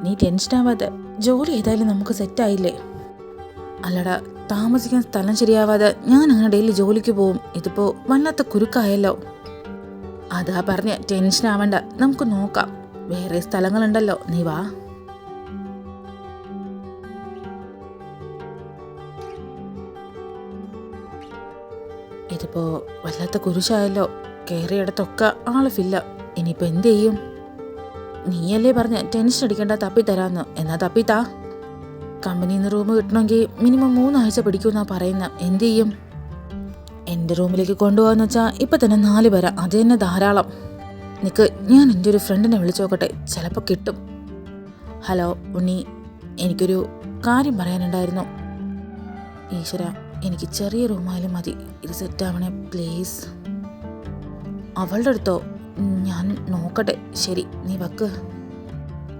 നീ ടെൻഷനാവാതെ, ജോലി ഏതായാലും നമുക്ക് സെറ്റായില്ലേ. അല്ലടാ, താമസിക്കാൻ സ്ഥലം ശരിയാവാതെ ഞാൻ അങ്ങനെ ഡെയിലി ജോലിക്ക് പോവും. ഇതിപ്പോ വല്ലാത്ത കുരുക്കായല്ലോ. അതാ പറഞ്ഞ ടെൻഷനാവണ്ട, നമുക്ക് നോക്കാം. വേറെ സ്ഥലങ്ങളുണ്ടല്ലോ, നീ വാ. ഇതിപ്പോ വല്ലാത്ത കുരിശായല്ലോ. കയറിയിടത്തൊക്കെ ആള് ഫില്ല. ഇനിയിപ്പോ എന്ത് ചെയ്യും? നീയല്ലേ പറഞ്ഞ ടെൻഷൻ അടിക്കണ്ട, തപ്പിത്തരാന്ന്. എന്നാ തപ്പിത്താ. കമ്പനിയിൽ നിന്ന് റൂം കിട്ടണമെങ്കിൽ മിനിമം 3 ആഴ്ച പിടിക്കുമെന്നാ പറയുന്നത്. എന്ത് ചെയ്യും? എൻ്റെ റൂമിലേക്ക് കൊണ്ടുപോകാന്ന് വെച്ചാൽ ഇപ്പൊ തന്നെ 4 പേരാ. അത് തന്നെ ധാരാളം. നിക്ക്, ഞാൻ എൻ്റെ ഒരു ഫ്രണ്ടിനെ വിളിച്ചു നോക്കട്ടെ, ചിലപ്പോൾ കിട്ടും. ഹലോ ഉണ്ണി, എനിക്കൊരു കാര്യം പറയാനുണ്ടായിരുന്നു. ഈശ്വര, എനിക്ക് ചെറിയ റൂമായാലും മതി, ഇത് സെറ്റാവണേ പ്ലീസ്. അവളുടെ അടുത്തോ? ഞാൻ നോക്കട്ടെ. ശരി, നീ വെക്ക്.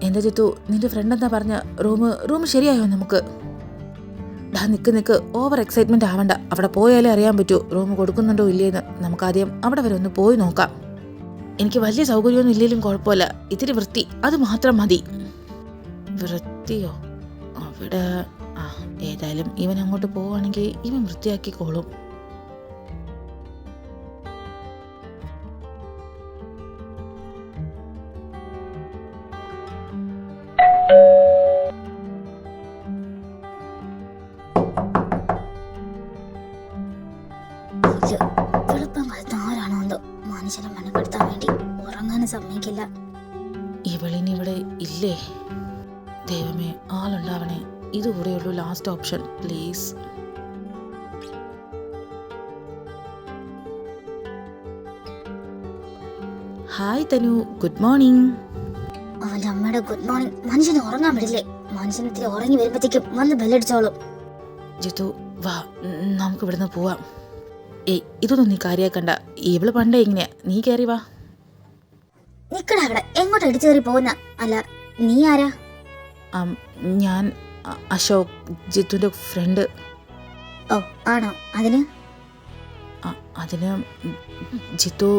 എന്താ ജിത്തു, നിന്റെ ഫ്രണ്ട് എന്താ പറഞ്ഞ? റൂം ശരിയായോ നമുക്ക്? ഡാ നിക്ക്, ഓവർ എക്സൈറ്റ്മെന്റ് ആവണ്ട. അവിടെ പോയാലേ അറിയാൻ പറ്റൂ റൂം കൊടുക്കുന്നുണ്ടോ ഇല്ലേന്ന്. നമുക്കാദ്യം അവിടെ വരെ ഒന്ന് പോയി നോക്കാം. എനിക്ക് വലിയ സൗകര്യമൊന്നും ഇല്ലെങ്കിലും കുഴപ്പമില്ല, ഇത്തിരി വൃത്തി അത് മാത്രം മതി. വൃത്തിയോ? അവിടെ ഏതായാലും ഇവൻ അങ്ങോട്ട് പോവുകയാണെങ്കിൽ ഇവൻ വൃത്തിയാക്കിക്കോളും. മനുഷ്യനെ മനപ്പെടുത്താൻ വേണ്ടി ഉറങ്ങാനും സമ്മതിക്കില്ല. ഇവളിനിവിടെ ഇല്ലേ? ദൈവമേ, ആളുണ്ടാവണേ. ഇതുകൂടെയുള്ളൂ last option, please. Hi Tanu, good morning. അവന്റെ അമ്മയുടെ ഗുഡ് മോർണിംഗ്. മനുഷ്യനെ ഉറങ്ങാൻ വിടില്ലേ? മനുഷ്യനത്തിരി ഉറങ്ങി വരുമ്പത്തേക്കും വന്ന് ബെല്ലടിച്ചോളും. ജിത്തു വാ, നമുക്ക് ഇവിടുന്ന് പോവാം. ഏയ്, ഇതൊന്നും നീ കാര്യാക്കണ്ട. ഇവള് പണ്ടേ ഇങ്ങനെയാ. നീ കയറി വാ. നിക്കടാ അവിടെ, എങ്ങോട്ട് അടിച്ചു കയറി പോകുന്ന? അല്ല, നീ ആരാ? ഞാൻ അശോക്, ജിത്തുവിന്റെ ഫ്രണ്ട്. ഓ ആണോ? അതിന് ജിത്തു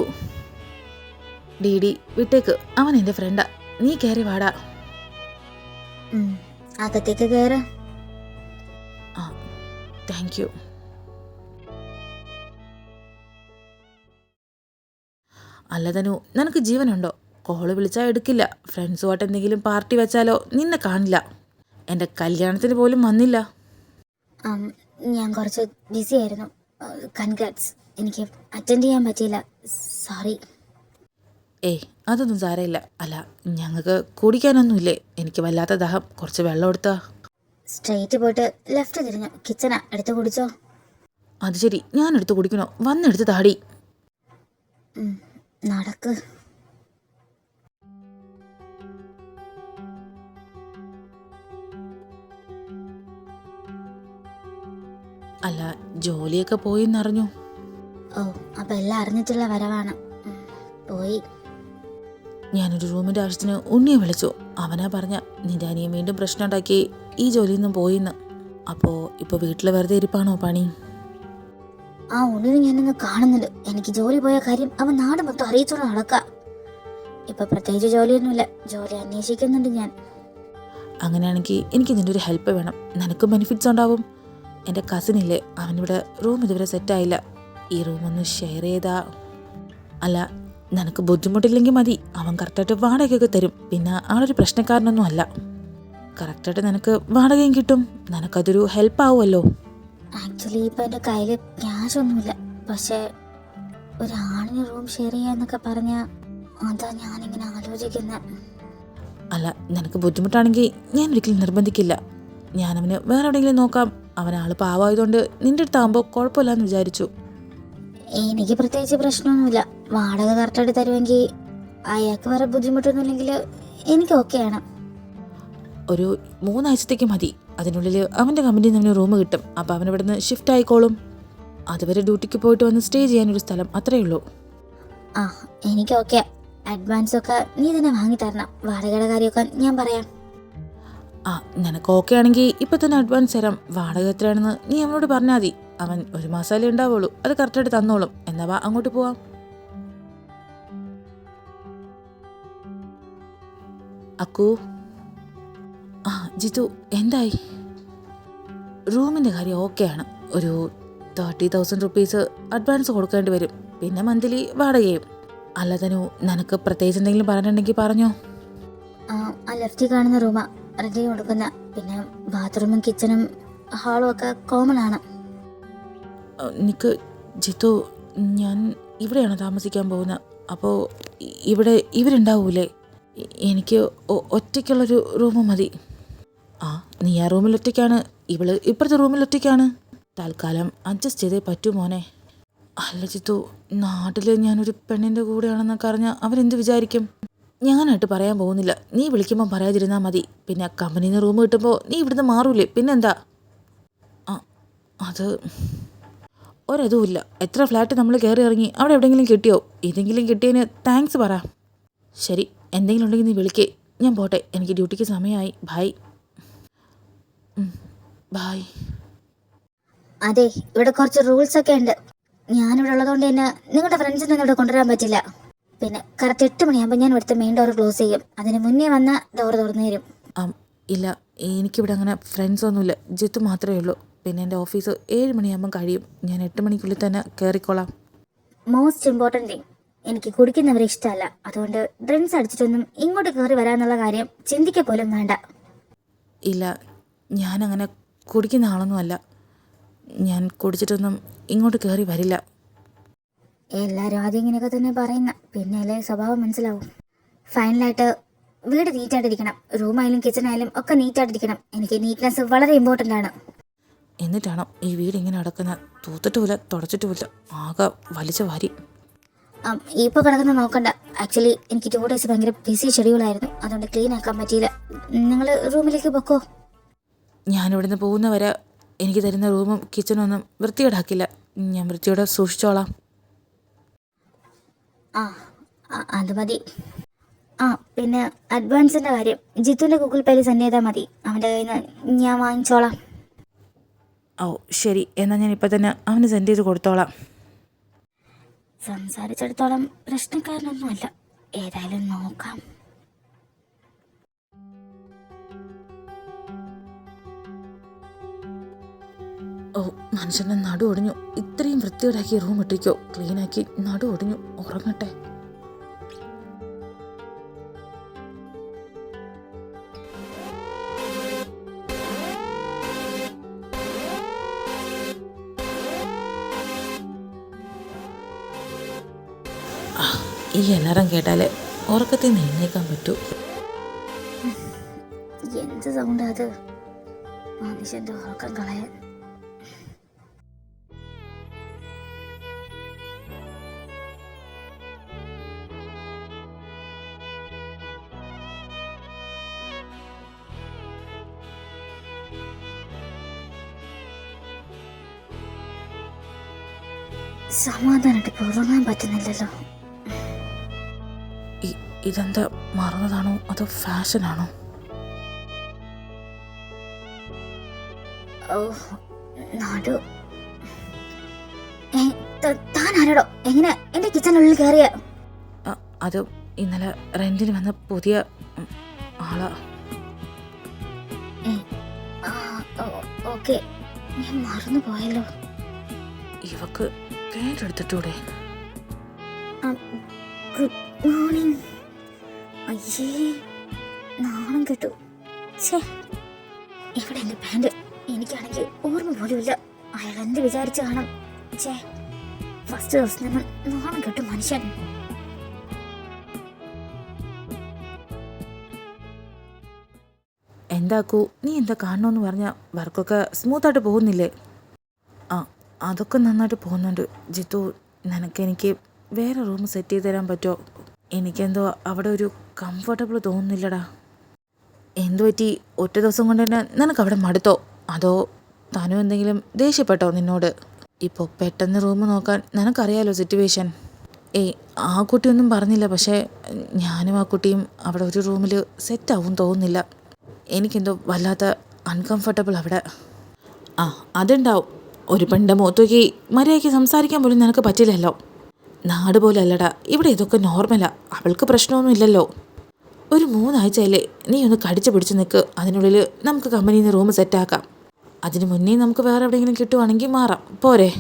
ഡി വിട്ടേക്ക്, അവൻ എന്റെ ഫ്രണ്ടാ. നീ കയറി വാടാ. അകത്തേക്ക് കയറ. Thank you. അല്ല തനു, നിനക്ക് ജീവനുണ്ടോ? കോള് വിളിച്ചാൽ എടുക്കില്ല. ഫ്രണ്ട്സുമായിട്ട് എന്തെങ്കിലും പാർട്ടി വെച്ചാലോ നിന്നെ കാണില്ല. എൻ്റെ കല്യാണത്തിന് പോലും വന്നില്ല. ഞാൻ കുറച്ച് ബിസി ആയിരുന്നു. കൺഗ്രാറ്റ്സ്, എനിക്ക് അറ്റൻഡ് ചെയ്യാൻ പറ്റിയില്ല, സോറി. ഏയ്, അതൊന്നും സാരമില്ല. അല്ല, ഞങ്ങൾക്ക് കുടിക്കാനൊന്നുമില്ലേ? എനിക്ക് വല്ലാത്ത ദാഹം. കുറച്ച് വെള്ളം എടുത്താ. സ്ട്രെയിറ്റ് പോയിട്ട് ലെഫ്റ്റ് തിരിഞ്ഞു കിച്ചനാ, എടുത്ത് കുടിച്ചോ. അത് ശരി, ഞാൻ എടുത്ത് കുടിക്കണോ? വന്നെടുത്ത് താടി. നടക്ക്. അല്ല, ജോലിയൊക്കെ പോയിന്നറിഞ്ഞു. ഓ, അപ്പൊ എല്ലാം അറിഞ്ഞിട്ടുള്ള വരവാണ്. പോയി. ഞാനൊരു റൂമിൻ്റെ ആവശ്യത്തിന് ഉണ്ണിയെ വിളിച്ചു. അവനാ പറഞ്ഞ നിന്റെ അനിയൻ വീണ്ടും പ്രശ്നം ഉണ്ടാക്കി ഈ ജോലിയിൽ നിന്നും പോയിന്ന്. അപ്പോൾ ഇപ്പോൾ വീട്ടിൽ വെറുതെ ഇരിപ്പാണോ പണി? ആ ഉണ്ണിനെ ഞാനിന്ന് കാണുന്നുണ്ട്. എനിക്ക് ജോലി പോയ കാര്യം അവൻ നാട് മൊത്തം അറിയിച്ചോണ്ട് നടക്കാം. ഇപ്പൊ പ്രത്യേകിച്ച് ജോലിയൊന്നുമില്ല, ജോലി അന്വേഷിക്കുന്നുണ്ട് ഞാൻ. അങ്ങനെയാണെങ്കിൽ എനിക്ക് ഇതിൻ്റെ ഒരു ഹെൽപ്പ് വേണം. നിനക്കും ബെനിഫിറ്റ്സ് ഉണ്ടാവും. എൻ്റെ കസിനില്ലേ, അവനിവിടെ റൂം ഇതുവരെ സെറ്റായില്ല. ഈ റൂമൊന്ന് ഷെയർ ചെയ്താ. അല്ല, നിനക്ക് ബുദ്ധിമുട്ടില്ലെങ്കിൽ മതി. അവൻ കറക്റ്റായിട്ട് വാടകയൊക്കെ തരും. പിന്നെ ആളൊരു പ്രശ്നക്കാരനൊന്നും അല്ല. കറക്റ്റായിട്ട് നിനക്ക് വാടകയും കിട്ടും. നിനക്കതൊരു ഹെൽപ്പ് ആവുമല്ലോ. ആക്ച്വലി ഇപ്പൊ എൻ്റെ കയ്യിൽ ക്യാഷ് ഒന്നുമില്ല. പക്ഷെ ഒരാണിന് റൂം ഷെയർ ചെയ്യാന്നൊക്കെ പറഞ്ഞ അതാ ഞാനിങ്ങനെ ആലോചിക്കുന്നത്. അല്ല, നിനക്ക് ബുദ്ധിമുട്ടാണെങ്കിൽ ഞാൻ ഒരിക്കലും നിർബന്ധിക്കില്ല. ഞാനവന് വേറെ എവിടെയെങ്കിലും നോക്കാം. അവനാൾ പാവമായതുകൊണ്ട് നിന്റെ അടുത്താകുമ്പോൾ കുഴപ്പമില്ലാന്ന് വിചാരിച്ചു. എനിക്ക് പ്രത്യേകിച്ച് പ്രശ്നമൊന്നുമില്ല. വാടക കറക്റ്റായിട്ട് തരുമെങ്കിൽ അയാൾക്ക് വേറെ ബുദ്ധിമുട്ടൊന്നുമില്ലെങ്കിൽ എനിക്ക് ഓക്കെയാണ്. ഒരു 3 ആഴ്ചത്തേക്ക് മതി. അതിനുള്ളിൽ അവൻ്റെ കമ്പനിയിൽ നിന്ന് അവന് റൂം കിട്ടും. അപ്പോൾ അവൻ ഇവിടെ നിന്ന് ഷിഫ്റ്റ് ആയിക്കോളും. അതുവരെ ഡ്യൂട്ടിക്ക് പോയിട്ട് വന്ന് സ്റ്റേ ചെയ്യാനൊരു സ്ഥലം, അത്രയേ ഉള്ളൂ. എനിക്ക് ഓക്കെ. അഡ്വാൻസ് ഒക്കെ നീ തന്നെ വാങ്ങി തരണം. വാടകയുടെ കാര്യമൊക്കെ ഞാൻ പറയാം. നിനക്ക് ഓക്കെ ആണെങ്കിൽ ഇപ്പം തന്നെ അഡ്വാൻസ് തരാം. വാടക എത്രയാണെന്ന് നീ അവനോട് പറഞ്ഞാൽ മതി. അവൻ 1 മാസമല്ലേ ഉണ്ടാവുള്ളൂ, അത് കറക്റ്റായിട്ട് തന്നോളും. എന്നാ വാ, അങ്ങോട്ട് പോവാം. അക്കു, ജിത്തു എന്തായി? റൂമിൻ്റെ കാര്യം ഓക്കെയാണ്. ഒരു 30,000 റുപ്പീസ് അഡ്വാൻസ് കൊടുക്കേണ്ടി വരും. പിന്നെ മന്ത്ലി വാടകയും. അല്ല തനു, നിനക്ക് പ്രത്യേകിച്ച് എന്തെങ്കിലും പറയാനുണ്ടെങ്കിൽ പറഞ്ഞോ. ആ ലെഫ്റ്റിൽ കാണുന്ന റൂമാ റെഡി കൊടുക്കുന്ന. പിന്നെ ബാത്റൂമും കിച്ചണും ഹാളും ഒക്കെ കോമൺ ആണ്. നിക്ക് ജിത്തു, ഞാൻ ഇവിടെയാണ് താമസിക്കാൻ പോകുന്നത്. അപ്പോൾ ഇവിടെ ഇവരുണ്ടാവൂലേ? എനിക്ക് ഒറ്റയ്ക്കുള്ളൊരു റൂം മതി. നീ ആ റൂമിൽ ഒറ്റയ്ക്കാണ്, ഇവള് ഇപ്പുറത്തെ റൂമിൽ ഒറ്റയ്ക്കാണ്. തൽക്കാലം അഡ്ജസ്റ്റ് ചെയ്തേ പറ്റൂ മോനെ. അല്ല ജിത്തു, നാട്ടിൽ ഞാനൊരു പെണ്ണിൻ്റെ കൂടെയാണെന്നൊക്കെ അറിഞ്ഞാൽ അവരെന്ത് വിചാരിക്കും? ഞാനായിട്ട് പറയാൻ പോകുന്നില്ല. നീ വിളിക്കുമ്പോൾ പറയാതിരുന്നാൽ മതി. പിന്നെ കമ്പനിയിൽ നിന്ന് റൂം കിട്ടുമ്പോൾ നീ ഇവിടുന്ന് മാറൂലേ? പിന്നെന്താ? അത് ഒരതുമില്ല. എത്ര ഫ്ലാറ്റ് നമ്മൾ കയറി ഇറങ്ങി. അവിടെ എവിടെയെങ്കിലും കിട്ടിയോ? ഇതെങ്കിലും കിട്ടിയതിന് താങ്ക്സ് പറ. ശരി, എന്തെങ്കിലും ഉണ്ടെങ്കിൽ നീ വിളിക്കേ. ഞാൻ പോട്ടെ, എനിക്ക് ഡ്യൂട്ടിക്ക് സമയമായി. ബൈ. ബൈ. അതെ, ഇവിടെ കുറച്ച് റൂൾസ് ഒക്കെ ഉണ്ട്. ഞാനിവിടെ ഉള്ളതുകൊണ്ട് തന്നെ നിങ്ങളുടെ ഫ്രണ്ട്സിനൊന്നും ഇവിടെ കൊണ്ടുവരാൻ പറ്റില്ല. പിന്നെ കറക്റ്റ് 8 മണിയാകുമ്പോൾ ഞാൻ ഇവിടുത്തെ മെയിൻ ഡോർ ക്ലോസ് ചെയ്യും. അതിന് മുന്നേ വന്ന ഡോർ തുറന്നു തരും. ഇല്ല, എനിക്കിവിടെ അങ്ങനെ ഫ്രണ്ട്സൊന്നുമില്ല. ജിത്തു മാത്രമേ ഉള്ളൂ. പിന്നെ എൻ്റെ ഓഫീസ് 7 മണിയാകുമ്പോൾ കഴിയും. ഞാൻ 8 മണിക്കുള്ളിൽ തന്നെ കയറിക്കോളാം. മോസ്റ്റ് ഇമ്പോർട്ടൻറ്റ് തിങ്, എനിക്ക് കുടിക്കുന്നവരെ ഇഷ്ടമല്ല. അതുകൊണ്ട് ഡ്രിങ്ക്സ് അടിച്ചിട്ടൊന്നും ഇങ്ങോട്ട് കയറി വരാനുള്ള കാര്യം ചിന്തിക്ക പോലും വേണ്ട. ഇല്ല, ഞാനങ്ങനെ കുടിക്കുന്ന ആളൊന്നുമല്ല. ഞാൻ കുടിച്ചിട്ടൊന്നും ഇങ്ങോട്ട് കയറി വരില്ല. എല്ലാവരും ആദ്യം ഇങ്ങനെയൊക്കെ തന്നെ പറയുന്ന, പിന്നെ അല്ലേ സ്വഭാവം മനസ്സിലാവും. ഫൈനലായിട്ട് വീട് നീറ്റായിട്ടിരിക്കണം. റൂമായാലും കിച്ചണായാലും ഒക്കെ നീറ്റായിട്ടിരിക്കണം. എനിക്ക് നീറ്റ്നെസ് വളരെ ഇമ്പോർട്ടൻ്റ് ആണ്. എന്നിട്ടാണോ ഈ വീട് ഇങ്ങനെ നടക്കുന്ന? തൂത്തിട്ടുമില്ല, തുടച്ചിട്ടുമില്ല, ആകെ വലിച്ച വാരി. ഇപ്പോൾ കിടക്കുന്ന നോക്കണ്ട. ആക്ച്വലി എനിക്ക് 2 ഡേയ്സ് ഭയങ്കര ബിസി ഷെഡ്യൂളായിരുന്നു. അതുകൊണ്ട് ക്ലീൻ ആക്കാൻ പറ്റിയില്ല. നിങ്ങൾ റൂമിലേക്ക് പൊക്കോ. ഞാനിവിടുന്ന് പോകുന്നവരെ എനിക്ക് തരുന്ന റൂമും കിച്ചണും ഒന്നും വൃത്തികേടാക്കില്ല. ഞാൻ വൃത്തിയോടെ സൂക്ഷിച്ചോളാം. അത് മതി. പിന്നെ അഡ്വാൻസിൻ്റെ കാര്യം ജിത്തുവിൻ്റെ ഗൂഗിൾ പേയിൽ സെൻഡ് ചെയ്താൽ മതി. അവൻ്റെ കയ്യിൽ നിന്ന് ഞാൻ വാങ്ങിച്ചോളാം. ശരി, എന്നാൽ ഞാൻ ഇപ്പം തന്നെ അവന് സെൻഡ് ചെയ്ത് കൊടുത്തോളാം. സംസാരിച്ചിടത്തോളം പ്രശ്നക്കാരനൊന്നുമല്ല. ഏതായാലും നോക്കാം. മനുഷ്യൻ്റെ നടു ഒടിഞ്ഞു. ഇത്രയും വൃത്തിയോടാക്കി റൂം ഇട്ടിക്കോ. ക്ലീനാക്കി നടു ഒടിഞ്ഞു. ഉറങ്ങട്ടെ. ഈ അലാറം കേട്ടാലേ ഉറക്കത്തിൽ നിന്ന് എഴുന്നേക്കാൻ പറ്റൂ. എന്ത് സൗണ്ടാ അത്? മനുഷ്യൻ്റെ ഉറക്കം കളയാൻ. സമാധാനമായിട്ട് ഉറങ്ങാൻ പറ്റുന്നില്ലല്ലോ. ഇതെന്താ, മറന്നതാണോ അതോ ഫാഷനാണോ? നാടു, താൻ ആരോടോ എങ്ങനെ എന്റെ കിച്ചണിനുള്ളിൽ കയറിയ? അത് ഇന്നലെ റെന്റിന് വന്ന പുതിയ ആളാ. ഓക്കെ, ഞാൻ മറന്നു പോയല്ലോ. ഇവക്ക് പെയിന്റ് എടുത്തിട്ടൂടെ? Good morning. അയ്യേ, നാണം കേട്ടു. ഇവിടെ എൻ്റെ പാൻറ്. എനിക്കാണെങ്കിൽ ഓർമ്മ പോലുമില്ല. അയാൾ എന്ത് വിചാരിച്ചു കാണാം. ഫസ്റ്റ് ദിവസം തന്നെ നാണം കേട്ടു മനുഷ്യൻ. എന്താക്കൂ, നീ എന്താ കാണണമെന്ന് പറഞ്ഞാൽ വർക്കൊക്കെ സ്മൂത്തായിട്ട് പോകുന്നില്ലേ? അതൊക്കെ നന്നായിട്ട് പോകുന്നുണ്ട് ജിത്തു. എനിക്ക് വേറെ റൂം സെറ്റ് ചെയ്ത് തരാൻ പറ്റുമോ? എനിക്കെന്തോ അവിടെ ഒരു കംഫർട്ടബിൾ തോന്നുന്നില്ലടാ. എന്തു പറ്റി? ഒറ്റ ദിവസം കൊണ്ട് തന്നെ നിനക്ക് അവിടെ മടുത്തോ? അതോ താനും എന്തെങ്കിലും ദേഷ്യപ്പെട്ടോ നിന്നോട്? ഇപ്പോൾ പെട്ടെന്ന് റൂം നോക്കാൻ നിനക്കറിയാലോ സിറ്റുവേഷൻ. ആ കുട്ടിയൊന്നും പറഞ്ഞില്ല. പക്ഷേ ഞാനും ആ കുട്ടിയും അവിടെ ഒരു റൂമിൽ സെറ്റാവും തോന്നുന്നില്ല. എനിക്കെന്തോ വല്ലാത്ത അൺകംഫർട്ടബിൾ അവിടെ. അതുണ്ടാവും. ഒരു പെണ്ണിൻ്റെ മുഖത്ത് നോക്കി മര്യാദയ്ക്ക് സംസാരിക്കാൻ പോലും നിനക്ക് പറ്റില്ലല്ലോ. നാട് പോലെ അല്ലടാ ഇവിടെ, ഇതൊക്കെ നോർമലാ. അവൾക്ക് പ്രശ്നമൊന്നും ഇല്ലല്ലോ. ഒരു 3 ആഴ്ചയല്ലേ, നീ ഒന്ന് കടിച്ചു പിടിച്ച് നിൽക്ക്. അതിനുള്ളിൽ നമുക്ക് കമ്പനിയിൽ നിന്ന് റൂം സെറ്റാക്കാം. അതിന് മുന്നേ നമുക്ക് വേറെ എവിടെയെങ്കിലും കിട്ടുവാണെങ്കിൽ മാറാം, പോരെ?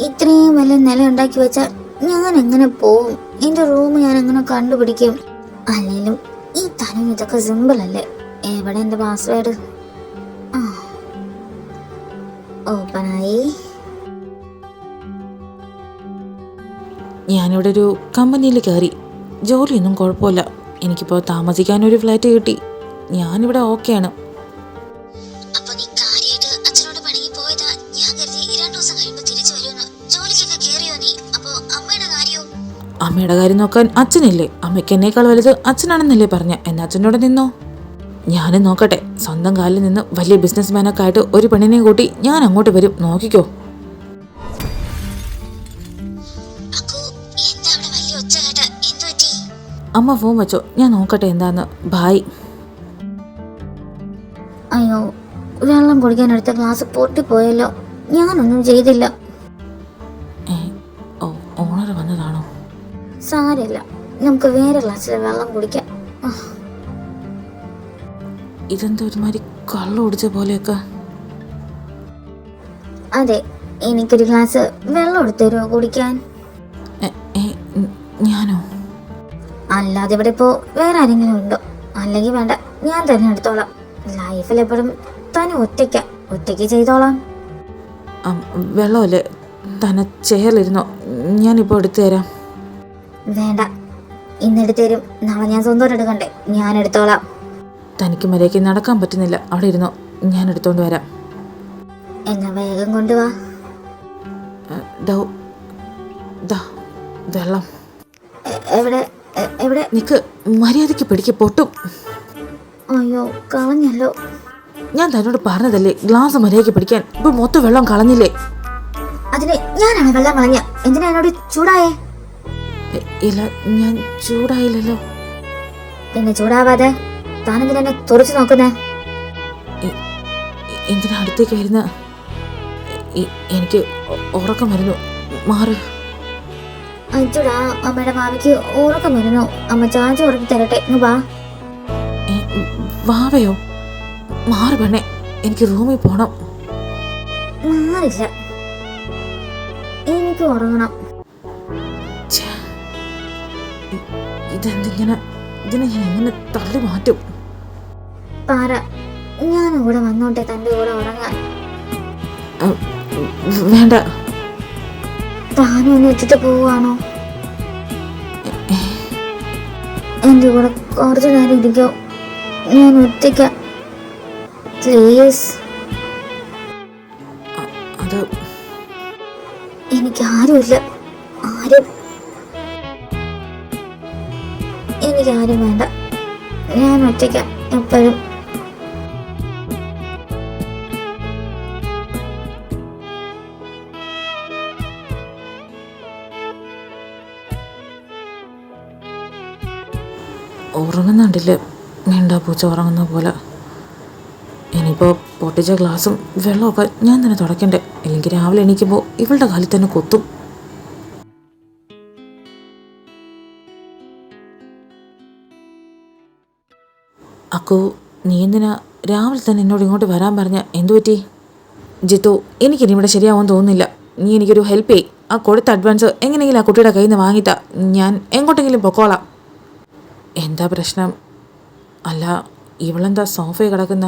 ഇത്രയും വലിയ നില ഉണ്ടാക്കി വെച്ചാൽ ഞാൻ എങ്ങനെ പോവും? എന്റെ റൂം ഞാൻ എങ്ങനെ കണ്ടുപിടിക്കും? അല്ലെങ്കിലും ഈ തനം ഇതൊക്കെ സിമ്പിൾ അല്ലേ? എവിടെ എന്റെ പാസ്വേഡ്? ഓപ്പണായി. ഞാനിവിടെ ഒരു കമ്പനിയിൽ കയറി. ജോലിയൊന്നും കുഴപ്പമില്ല. എനിക്കിപ്പോൾ താമസിക്കാനൊരു ഫ്ലാറ്റ് കിട്ടി. ഞാനിവിടെ ഓക്കെയാണ്. അമ്മയുടെ കാര്യം നോക്കാൻ അച്ഛനില്ലേ? അമ്മയ്ക്ക് എന്നേക്കാൾ വലുത് അച്ഛനാണെന്നല്ലേ പറഞ്ഞ? എന്നാ അച്ഛനോട് നിന്നോ. ഞാനും നോക്കട്ടെ. സ്വന്തം കാലിൽ നിന്ന് വലിയ ബിസിനസ്മാനൊക്കെ ആയിട്ട് ഒരു പെണ്ണിനെയും കൂട്ടി ഞാൻ അങ്ങോട്ട് വരും, നോക്കിക്കോ. അമ്മ ഫോൺ വെച്ചോ, ഞാൻ നോക്കട്ടെ എന്താന്ന്. ബായ്. അയ്യോ, വെള്ളം കുടിക്കാൻ എടുത്ത ഗ്ലാസ് പൊട്ടിപ്പോയല്ലോ. ഞാനൊന്നും ചെയ്തില്ല. ഓണർ വന്നതാണോ? സാരമില്ല, നമുക്ക് വേറെ ഗ്ലാസ്സിൽ വെള്ളം കുടിക്കാം. ഇതെന്താ ഒരുമാതിരി കള്ളം ഒടിച്ച പോലെയൊക്കെ. അതെ, എനിക്കൊരു ഗ്ലാസ് വെള്ളം എടുത്തരുമോ കുടിക്കാൻ? ഞാനോ? അല്ലാതെ ഇവിടെ ഇപ്പോ വേറെ ആരെങ്കിലും ഉണ്ടോ? അല്ലെങ്കിൽ വേണ്ട, ഞാൻ തന്നെ എടുത്തോളാം. ലൈഫിൽ എപ്പോഴും തന്നെ ഒറ്റയ്ക്ക് ചെയ്തോളാം. വെള്ളമല്ലേ, തന്നെ ചെയറിലിരുന്നോ? ഞാനിപ്പോൾ എടുത്തു തരാം. വേണ്ട, ഇന്നെടുത്തു തരും. നാളെ ഞാൻ സ്വന്തം എടുക്കണ്ടേ? ഞാൻ എടുത്തോളാം. തനിക്ക് മര്യാദയ്ക്ക് നടക്കാൻ പറ്റുന്നില്ല, അവിടെ ഇരുന്നോ, ഞാൻ എടുത്തോണ്ട് വരാം. എന്നാ വേഗം കൊണ്ടുവാ. വെള്ളം എവിടെ എവിടെ? നിക്ക്, മര്യാദയ്ക്ക് പിടിക്ക്, പൊട്ടും. അയ്യോ, കളഞ്ഞല്ലോ. ഞാൻ തന്നോട് പറഞ്ഞതല്ലേ ഗ്ലാസ് മര്യാദയ്ക്ക് പിടിക്കാൻ. ഇപ്പൊ മൊത്തം വെള്ളം കളഞ്ഞില്ലേ? അതിന് ഞാനാണ് വെള്ളം കളഞ്ഞ. എന്തിനാ എന്നോട് ചൂടായേ? ഇല്ല, ഞാൻ ചൂടായില്ലല്ലോ. പിന്നെ ചൂടാവാതെ താനെന്തിനാ എന്നെ തുറച്ചു നോക്കുന്നേ? എന്തിനാ അടുത്തേക്ക് വരുന്ന? എനിക്ക് ഉറക്കം വരുന്നു, മാറ്. അഞ്ചുടാ, അമ്മയുടെ ഭാവിക്ക് ഉറക്കം വരുന്നു. അമ്മ ചാച്ച ഉറക്കി തരട്ടെ, വാ. വാവയോ? മാറ് പെണ്ണെ, എനിക്ക് റൂമിൽ പോണം. മാറില്ല, എനിക്ക് ഉറങ്ങണം. ഇതിനെ ഞാൻ എങ്ങനെ തള്ളി മാറ്റും? പാറ, ഞാനും കൂടെ വന്നോട്ടെ തന്റെ കൂടെ ഉറങ്ങാൻ. വേണ്ട. താനും ഒന്ന് ഇട്ടിട്ട് പോവാണോ? എന്റെ കൂടെ കുറച്ചു നേരം ഇരിക്കോ? ഞാൻ ഒറ്റയ്ക്ക, പ്ലീസ്. അത് എനിക്ക് ആരുമില്ല, എനിക്കാരും വേണ്ട. ഞാൻ ഒറ്റയ്ക്ക എപ്പോഴും. ഉറങ്ങുന്നുണ്ടില്ലേ, മിണ്ടാ പൂച്ച ഉറങ്ങുന്ന പോലെ. ഇനിയിപ്പോൾ പൊട്ടിച്ച ഗ്ലാസും വെള്ളമൊക്കെ ഞാൻ തന്നെ തുടയ്ക്കണ്ടേ, അല്ലെങ്കിൽ രാവിലെ എണീക്കുമ്പോൾ ഇവളുടെ കാലിൽ തന്നെ കൊത്തും. അക്കു, നീ എന്തിനാ രാവിലെ തന്നെ എന്നോട് ഇങ്ങോട്ട് വരാൻ പറഞ്ഞ? എന്തു പറ്റി? ജിത്തു, എനിക്കിനി ഇവിടെ ശരിയാവുമെന്ന് തോന്നുന്നില്ല. നീ എനിക്കൊരു ഹെൽപ്പ് ചെയ്യ്. ആ കൊടുത്ത അഡ്വാൻസ് എങ്ങനെയെങ്കിലും ആ കുട്ടിയുടെ കയ്യിൽ നിന്ന് വാങ്ങിത്താ. ഞാൻ എങ്ങോട്ടെങ്കിലും പൊക്കോളാം. എന്താ പ്രശ്നം? അല്ല, ഇവളെന്താ സോഫയിൽ കിടക്കുന്ന?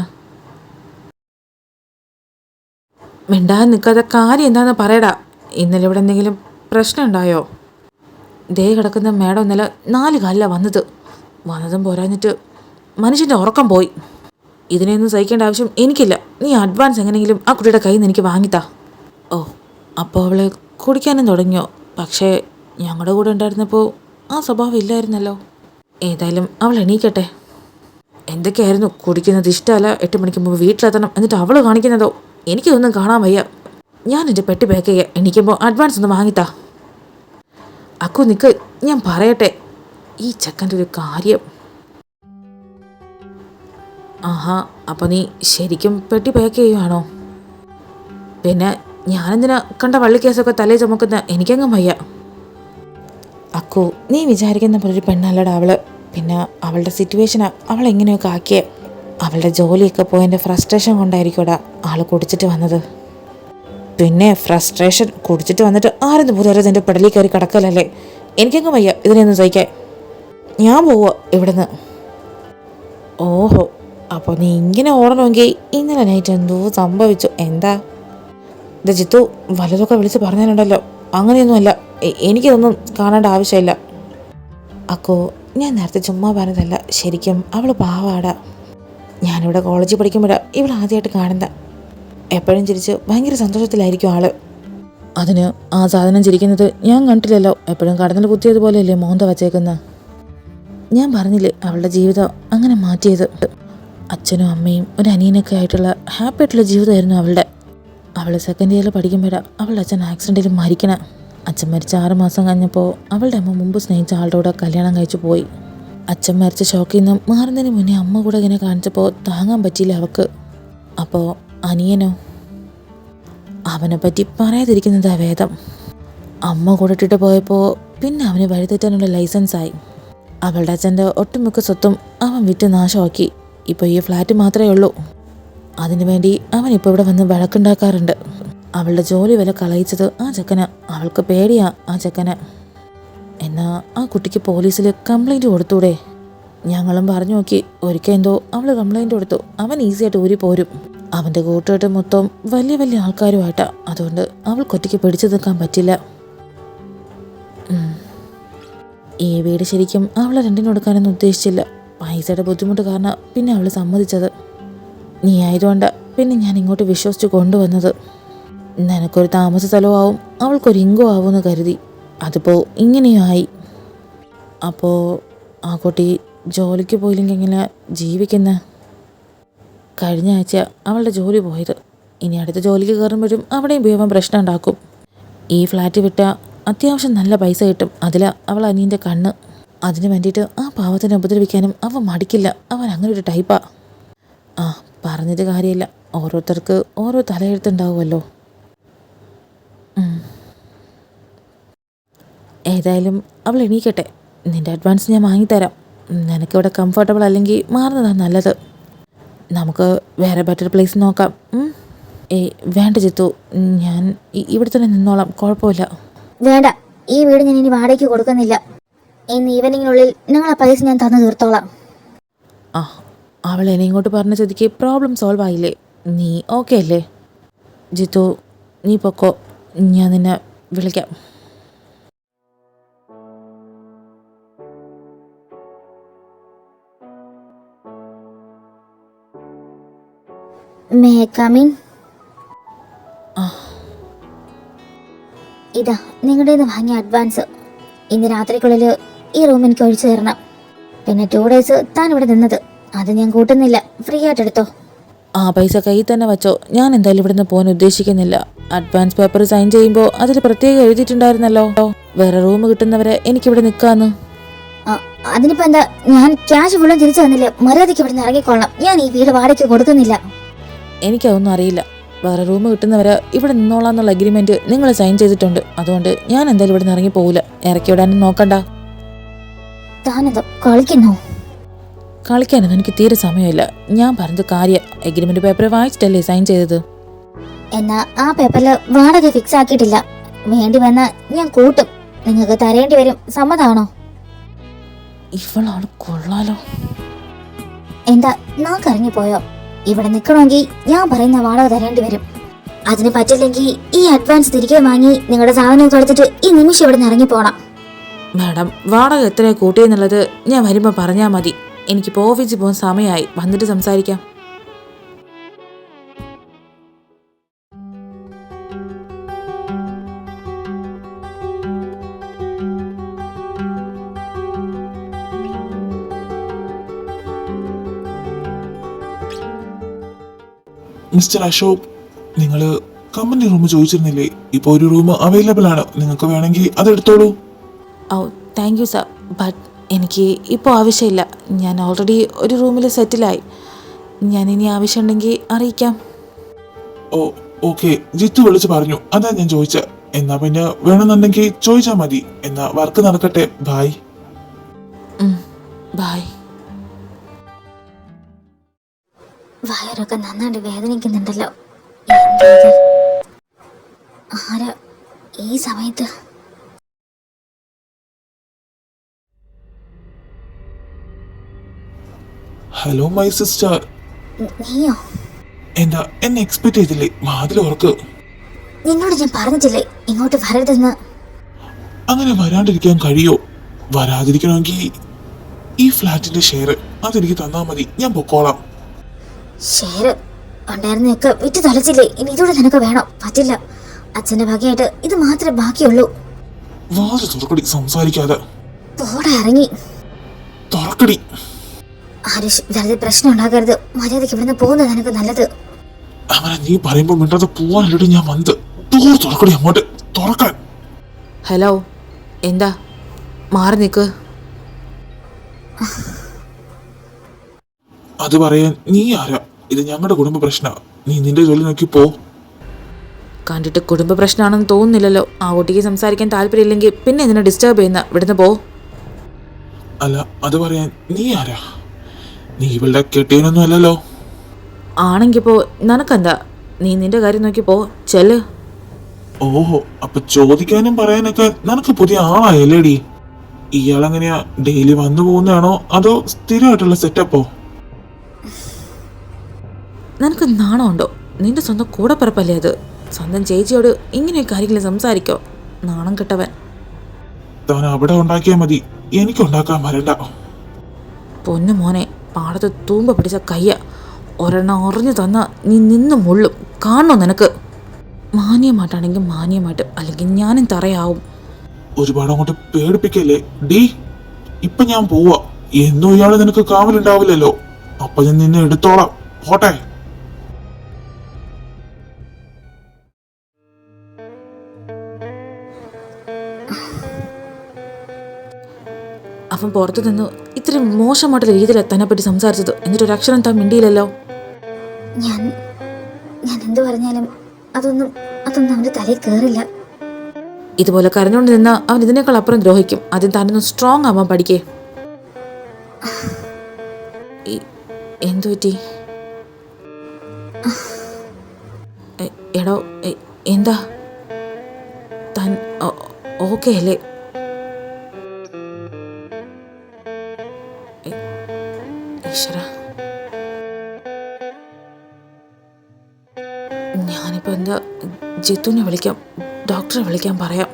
മിണ്ടാതെ നിൽക്കാതെ കാര്യം എന്താണെന്ന് പറയടാ. ഇന്നലെ ഇവിടെ എന്തെങ്കിലും പ്രശ്നം ഉണ്ടായോ? ദേ കിടക്കുന്ന മേഡം ഇന്നലെ 4 കാലിലാണ് വന്നതും പോരാഞ്ഞിട്ട് മനുഷ്യൻ്റെ ഉറക്കം പോയി. ഇതിനെയൊന്നും സഹിക്കേണ്ട ആവശ്യം എനിക്കില്ല. നീ അഡ്വാൻസ് എങ്ങനെയെങ്കിലും ആ കുട്ടിയുടെ കയ്യിൽ നിന്ന് എനിക്ക് വാങ്ങിത്താ. ഓ, അപ്പോൾ അവൾ കുടിക്കാനും തുടങ്ങിയോ? പക്ഷേ ഞങ്ങളുടെ കൂടെ ഉണ്ടായിരുന്നപ്പോൾ ആ സ്വഭാവം ഇല്ലായിരുന്നല്ലോ. ഏതായാലും അവൾ എണീക്കട്ടെ. എന്തൊക്കെയായിരുന്നു കുടിക്കുന്നത്? ഇഷ്ടമല്ല, 8 മണിക്ക് മുമ്പ് വീട്ടിലെത്തണം, എന്നിട്ട് അവൾ കാണിക്കുന്നതോ? എനിക്കിതൊന്നും കാണാൻ വയ്യ. ഞാൻ എൻ്റെ പെട്ടി പാക്ക് ചെയ്യാം. എണീക്കുമ്പോൾ അഡ്വാൻസ് ഒന്ന് വാങ്ങിത്താ. അക്കു നിൽക്ക്, ഞാൻ പറയട്ടെ. ഈ ചെക്കൻ്റെ ഒരു കാര്യം. ആഹാ, അപ്പോൾ നീ ശരിക്കും പെട്ടി പാക്ക് ചെയ്യുവാണോ? പിന്നെ ഞാനെന്തിനാ കണ്ട വള്ളിക്കേസൊക്കെ തലേ ചുമക്കുന്ന എനിക്കങ്ങും വയ്യ. അക്കു, നീ വിചാരിക്കുന്ന പോലെ ഒരു പെണ്ണല്ലടാ അവള്. പിന്നെ അവളുടെ സിറ്റുവേഷനാ അവളെങ്ങനെയൊക്കെ ആക്കിയേ. അവളുടെ ജോലിയൊക്കെ പോയതിൻ്റെ ഫ്രസ്ട്രേഷൻ കൊണ്ടായിരിക്കൂടാ ആള് കുടിച്ചിട്ട് വന്നത്. പിന്നെ ഫ്രസ്ട്രേഷൻ കുടിച്ചിട്ട് വന്നിട്ട് ആരെന്ന് പോലും എൻ്റെ പെടലിൽ കയറി കിടക്കലല്ലേ. എനിക്കങ്ങും വയ്യ ഇതിനെയൊന്നും സഹിക്കാൻ. ഞാൻ പോവുക ഇവിടുന്ന്. ഓഹോ, അപ്പോൾ നീ ഇങ്ങനെ ഓടണമെങ്കിൽ ഇന്നലെ നൈറ്റ് എന്തോ സംഭവിച്ചു. എന്താ ഇത് ജിത്തു വല്ലതൊക്കെ വിളിച്ച് പറഞ്ഞാലുണ്ടല്ലോ. അങ്ങനെയൊന്നുമല്ല, എനിക്കിതൊന്നും കാണേണ്ട ആവശ്യമില്ല. അക്കോ, ഞാൻ നേരത്തെ ചുമ്മാ പറഞ്ഞതല്ല, ശരിക്കും അവൾ പാവാടാ. ഞാനിവിടെ കോളേജിൽ പഠിക്കുമ്പോഴാണ് ഇവൾ ആദ്യമായിട്ട് കാണുന്ന. എപ്പോഴും ചിരിച്ച് ഭയങ്കര സന്തോഷത്തിലായിരിക്കും ആള്. അതിന് ആ സാധനം ചിരിക്കുന്നത് ഞാൻ കണ്ടില്ലല്ലോ. എപ്പോഴും കടന്നൽ കുത്തിയതുപോലെയല്ലേ മോന്ത വച്ചേക്കുന്ന. ഞാൻ പറഞ്ഞില്ലേ അവളുടെ ജീവിതം അങ്ങനെ മാറ്റിയത്. അച്ഛനും അമ്മയും ഒരു അനിയനൊക്കെ ആയിട്ടുള്ള ഹാപ്പി ആയിട്ടുള്ള ജീവിതമായിരുന്നു അവളുടെ. അവൾ സെക്കൻഡ് ഇയറിൽ പഠിക്കുമ്പോഴാണ് അവളുടെ അച്ഛൻ ആക്സിഡൻറ്റിൽ മരിക്കണം. അച്ഛൻ മരിച്ച 6 മാസം കഴിഞ്ഞപ്പോൾ അവളുടെ അമ്മ മുമ്പ് സ്നേഹിച്ച ആളുടെ കൂടെ കല്യാണം കഴിച്ചു പോയി. അച്ഛൻ മരിച്ച ഷോക്കിൽ നിന്നും മാറുന്നതിന് മുന്നേ അമ്മ കൂടെ ഇങ്ങനെ കാണിച്ചപ്പോൾ താങ്ങാൻ പറ്റിയില്ല അവൾക്ക്. അപ്പോൾ അനിയനോ, അവനെ പറ്റി പറയാതിരിക്കുന്നതാ വേദം. അമ്മ കൂടെ ഇട്ടിട്ട് പോയപ്പോൾ പിന്നെ അവന് വഴിതെറ്റാനുള്ള ലൈസൻസായി. അവളുടെ അച്ഛൻ്റെ ഒട്ടുമിക്ക സ്വത്തും അവൻ വിറ്റ് നാശമാക്കി. ഇപ്പോൾ ഈ ഫ്ലാറ്റ് മാത്രമേ ഉള്ളൂ. അതിനുവേണ്ടി അവൻ ഇപ്പോൾ ഇവിടെ വന്ന് വഴക്കുണ്ടാക്കാറുണ്ട്. അവളുടെ ജോലി വില കളയിച്ചത് ആ ചെക്കന്. അവൾക്ക് പേടിയാ ആ ചെക്കന്. എന്നാൽ ആ കുട്ടിക്ക് പോലീസിൽ കംപ്ലൈൻറ്റ് കൊടുത്തൂടെ? ഞങ്ങളും പറഞ്ഞു നോക്കി. ഒരിക്കൽ എന്തോ അവൾ കംപ്ലൈൻറ്റ് കൊടുത്തു. അവൻ ഈസിയായിട്ട് ഊരി പോരും. അവൻ്റെ കൂട്ടുകാട്ട് മൊത്തം വലിയ വലിയ ആൾക്കാരുമായിട്ടാണ്. അതുകൊണ്ട് അവൾക്കൊറ്റയ്ക്ക് പിടിച്ചു നിൽക്കാൻ പറ്റില്ല. ഈ വീട് ശരിക്കും അവളെ രണ്ടിനും കൊടുക്കാനൊന്നും ഉദ്ദേശിച്ചില്ല. പൈസയുടെ ബുദ്ധിമുട്ട് കാരണം പിന്നെ അവൾ സമ്മതിച്ചത്. നീ ആയതുകൊണ്ട് പിന്നെ ഞാൻ ഇങ്ങോട്ട് വിശ്വസിച്ച് കൊണ്ടുവന്നത്. നിനക്കൊരു താമസ സ്ഥലവും ആവും, അവൾക്കൊരു ഇൻകം ആവുമെന്ന് കരുതി. അതിപ്പോൾ ഇങ്ങനെയും ആയി. അപ്പോൾ ആ കുട്ടി ജോലിക്ക് പോയില്ലെങ്കിൽ എങ്ങനെ ജീവിക്കുന്ന? കഴിഞ്ഞ ആഴ്ച അവളുടെ ജോലി പോയത്. ഇനി അടുത്ത ജോലിക്ക് കയറുമ്പോഴും അവിടെയും പോയവൻ പ്രശ്നം ഉണ്ടാക്കും. ഈ ഫ്ലാറ്റ് വിട്ടാൽ അത്യാവശ്യം നല്ല പൈസ കിട്ടും. അതിലാ അവൾ അനിയൻ്റെ കണ്ണ്. അതിന് വേണ്ടിയിട്ട് ആ പാവത്തിനെ ഉപദ്രവിക്കാനും അവൻ മടിക്കില്ല. അവൻ അങ്ങനെ ഒരു ടൈപ്പാ. ആ, പറഞ്ഞിട്ട് കാര്യമില്ല. ഓരോരുത്തർക്ക് ഓരോ തലയെഴുത്തുണ്ടാവുമല്ലോ. ഏതായാലും അവൾ എണീക്കട്ടെ. നിൻ്റെ അഡ്വാൻസ് ഞാൻ വാങ്ങിത്തരാം. നിനക്കിവിടെ കംഫർട്ടബിൾ അല്ലെങ്കിൽ മാറുന്നതാണ് നല്ലത്. നമുക്ക് വേറെ ബെറ്റർ പ്ലേസ് നോക്കാം. വേണ്ട ജിത്തു, ഞാൻ ഇവിടെ തന്നെ നിന്നോളാം, കുഴപ്പമില്ല. വേണ്ട, ഈ വീട് ഞാൻ ഇനി വാടകയ്ക്ക് കൊടുക്കുന്നില്ല. ഇന്ന് ഈവനിങ്ങിനുള്ളിൽ നിങ്ങളെ പൈസ ഞാൻ തന്നു തീർത്തോളാം. ആ, അവൾ എന്നെ ഇങ്ങോട്ട് പറഞ്ഞ സ്ഥിതിക്ക് പ്രോബ്ലം സോൾവ് ആയില്ലേ? നീ ഓക്കെ അല്ലേ? ജിത്തു, നീ പൊക്കോ, ഞാൻ നിന്നെ വിളിക്കാം. May come in? ആ, ഇതാ നിങ്ങളുടെ നിന്ന് വാങ്ങിയ അഡ്വാൻസ്. ഇന്ന് രാത്രിക്കുള്ളിൽ ഈ റൂം എനിക്ക് ഒഴിച്ചു തരണം. പിന്നെ 2 ഡേയ്സ് താൻ ഇവിടെ നിന്നത് അത് ഞാൻ കൂട്ടുന്നില്ല. ഫ്രീ ആയിട്ട് എടുത്തോ. ആ പൈസ കയ്യിൽ തന്നെ വെച്ചോ. ഞാൻ എന്തായാലും ഇവിടുന്ന് പോകാൻ ഉദ്ദേശിക്കുന്നില്ല. അഡ്വാൻസ് പേപ്പർ സൈൻ ചെയ്യുമ്പോൾ അതിൽ പ്രത്യേകം എഴുതിയിട്ടുണ്ടായിരുന്നല്ലോ, വേറെ റൂം കിട്ടുന്നവരെ എനിക്കിവിടെ നിൽക്കാന്ന്. അതിനിപ്പോ എന്താ? ഞാൻ ക്യാഷ് ഫുള്ളും തിരിച്ചു തന്നില്ല. മര്യാദയ്ക്ക് ഇവിടെ നിന്ന് ഇറങ്ങിക്കൊള്ളാം. ഞാൻ ഈ വീട് വാടകയ്ക്ക് കൊടുക്കുന്നില്ല. എനിക്കതൊന്നും അറിയില്ല. വേറെ റൂം കിട്ടുന്നവരെ ഇവിടെ നിന്നോളാന്നുള്ള അഗ്രിമെന്റ് നിങ്ങൾ സൈൻ ചെയ്തിട്ടുണ്ട്. അതുകൊണ്ട് ഞാൻ എന്തായാലും ഇവിടെ നിന്ന് ഇറങ്ങി പോകില്ല. ഇറക്കി വിടാനും നോക്കണ്ട. താനെന്തോ കളിക്കുന്നോ? കളിക്കാനൊന്നും എനിക്ക് തീരെ സമയമില്ല. ഞാൻ പറഞ്ഞത് കാര്യം. അഗ്രിമെന്റ് പേപ്പർ വായിച്ചിട്ടല്ലേ സൈൻ ചെയ്തത്? എന്നാ ആ പേപ്പറിൽ വാടക ഫിക്സ് ആക്കിയിട്ടില്ല. വേണ്ടി വന്നാ ഞാൻ കൂട്ടും. നിങ്ങൾക്ക് തരേണ്ടി വരും. സമ്മതാണോ? ഇവളാണ് കൊള്ളാലോ. എന്താ നാക്കറിഞ്ഞു പോയോ? ഇവിടെ നിൽക്കണമെങ്കിൽ ഞാൻ പറയുന്ന വാടക തരേണ്ടി വരും. അതിന് പറ്റില്ലെങ്കിൽ ഈ അഡ്വാൻസ് തിരികെ വാങ്ങി നിങ്ങളുടെ സാധനമൊക്കെ എടുത്തിട്ട് ഈ നിമിഷം ഇവിടെ നിന്ന് ഇറങ്ങി പോണം. മാഡം, വാടക എത്ര കൂട്ടിയെന്നുള്ളത് ഞാൻ വരുമ്പോൾ പറഞ്ഞാൽ മതി. എനിക്കിപ്പോൾ ഓഫീസിൽ പോകാൻ സമയമായി. വന്നിട്ട് സംസാരിക്കാം. മിസ്റ്റർ അശോക്, നിങ്ങൾ കമ്പനി റൂം ചോദിച്ചിരുന്നില്ലേ? ഇപ്പോൾ ഒരു റൂം അവൈലബിൾ ആണ്. നിങ്ങൾക്ക് വേണമെങ്കിൽ അതെടുത്തോളൂ. ഓ, താങ്ക് യു സർ. ബട്ട് എനിക്ക് ഇപ്പോൾ ആവശ്യമില്ല. ഞാൻ ഓൾറെഡി ഒരു റൂമിൽ സെറ്റിലായി. ഞാൻ ഇനി ആവശ്യമുണ്ടെങ്കിൽ അറിയിക്കാം. ഓ, ഓക്കെ, ജിത്തു വിളിച്ച് പറഞ്ഞു, അതാ ഞാൻ ചോദിച്ച. എന്നാ പിന്നെ വേണമെന്നുണ്ടെങ്കിൽ ചോദിച്ചാ മതി. എന്നാ വർക്ക് നടക്കട്ടെ. ബായ്. ബായ്. വയറൊക്കെ നന്നായിട്ട് വേദനിക്കുന്നുണ്ടല്ലോ. എന്താ ഇത്? ആരാ ഈ സമയത്ത്? Hello my sister. നീയോ? എന്താ എന്നെ എക്സ്പെക്ട് ചെയ്തില്ലേ? വാതിൽ ഉറക്ക്. നിന്നോട് ഞാൻ പറഞ്ഞിട്ടില്ലേ ഇങ്ങോട്ട് വരരുതെന്ന്? അങ്ങനെ വരാണ്ടിരിക്കാൻ കഴിയോ? വരാതിരിക്കണമെങ്കിൽ ഈ ഫ്ലാറ്റിന്റെ ഷെയർ അതെനിക്ക് തന്നാ മതി, ഞാൻ പൊക്കോളാം. ഷെയർ ഉണ്ടായിരുന്നൊക്കെ വിറ്റ് തൊലച്ചില്ലേ? ഇനി ഇതോടെ നിനക്ക് വേണം? പറ്റില്ല. അച്ഛന്റെ ഭാഗ്യമായിട്ട് ഇത് മാത്രമേ ബാക്കിയുള്ളൂ. വാതിൽ തുറക്കടി, സംസാരിക്കാതെ. പോടാ ഇറങ്ങി. തുറക്കടി. ആരുഷ്, വെറുതെ പ്രശ്നം ഉണ്ടാക്കരുത്. മര്യാദയ്ക്ക് ഇവിടുന്ന് പോകുന്നത് നിനക്ക് നല്ലത്. അവനെ നീ പറയുമ്പോ മിണ്ടാതെ പോവാനല്ലേ ഞാൻ വന്നത്. തുറക്കടി, അങ്ങോട്ട് തുറക്കാൻ. ഹലോ, എന്താ? മാറി നിൽക്ക്. അത് പറയാൻ നീ ആരാ? ഇത് ഞങ്ങളുടെ കുടുംബ പ്രശ്ന. നീ നിന്റെ ജോലി നോക്കി പോ. കണ്ടിട്ട് കുടുംബ പ്രശ്നമാണെന്ന് തോന്നുന്നില്ലല്ലോ. ആ കുട്ടിക്ക് സംസാരിക്കാൻ താല്പര്യമില്ലെങ്കിൽ പിന്നെ എന്തിനാ ഡിസ്റ്റർബ് ചെയ്യുന്ന? ഇവിടുന്ന് പോ. അല്ല, അത് പറയാൻ നീ ആരാ? നീ ഇവളുടെ കെട്ടിയനൊന്നും അല്ലല്ലോ. ആണെങ്കിൽ പോ, നിനക്കെന്താ? നീ നിന്റെ കാര്യം നോക്കി പോ, ചെല്ല്. ഓഹോ, അപ്പൊ ചോദിക്കാനും പറയാനൊക്കെ നിനക്ക് പുതിയ ആളായല്ലേടി? ഇയാളെങ്ങനെയാ, ഡെയിലി വന്നു പോകുന്നതാണോ അതോ സ്ഥിരമായിട്ടുള്ള സെറ്റപ്പോ? നിനക്ക് നാണമുണ്ടോ? നിന്റെ സ്വന്തം കൂടപ്പിറപ്പല്ലേ അത്? സ്വന്തം ചേച്ചിയോട് ഇങ്ങനെ കാര്യങ്ങൾ സംസാരിക്കോ? നാണം കെട്ടവൻ. താൻ അവിടെ ഉണ്ടാക്കിയാ മതി, എനിക്കുണ്ടാക്കാൻ വരണ്ട. പൊന്നു മോനെ, പാടത്ത് തൂമ്പ പിടിച്ച കയ്യ. ഒരെണ്ണം അറിഞ്ഞു തന്ന നീ നിന്ന് മുള്ളും. കാണണോ നിനക്ക്? മാന്യമായിട്ടാണെങ്കിൽ മാന്യമായിട്ട്, അല്ലെങ്കിൽ ഞാനും തറയാവും. ഒരുപാട് അങ്ങോട്ട് പേടിപ്പിക്കല്ലേ ഡീ. ഇപ്പൊ ഞാൻ പോവാ. എന്നും ഇയാള് നിനക്ക് കാവലുണ്ടാവില്ലല്ലോ. അപ്പൊ ഞാൻ നിന്നെ എടുത്തോളാം. പോട്ടെ. അവൻ പുറത്തു നിന്ന് ഇത്രയും മോശമായിട്ടുള്ള രീതിയിൽ തന്നെ പറ്റി സംസാരിച്ചത്, എന്നിട്ടൊരു അക്ഷരം താൻ മിണ്ടിയില്ലല്ലോ. ഞാൻ എന്ത് പറഞ്ഞാലും അതൊന്നും അവന്റെ തലയിൽ കേറില്ല. ഇതുപോലെ കരഞ്ഞുകൊണ്ട് നിന്നാ അവൻ ഇതിനേക്കാൾ അപ്പുറം ദ്രോഹിക്കും. ആദ്യം താനൊന്ന് സ്ട്രോങ് ആവാൻ പഠിക്കേ. എന്തു പറ്റി? എടോ, എന്താ? താൻ ഓക്കെ അല്ലേ? ഈശ്വര, ഞാനിപ്പോ എന്താ? ജിത്തുവിനെ വിളിക്കാം, ഡോക്ടറെ വിളിക്കാൻ പറയാം.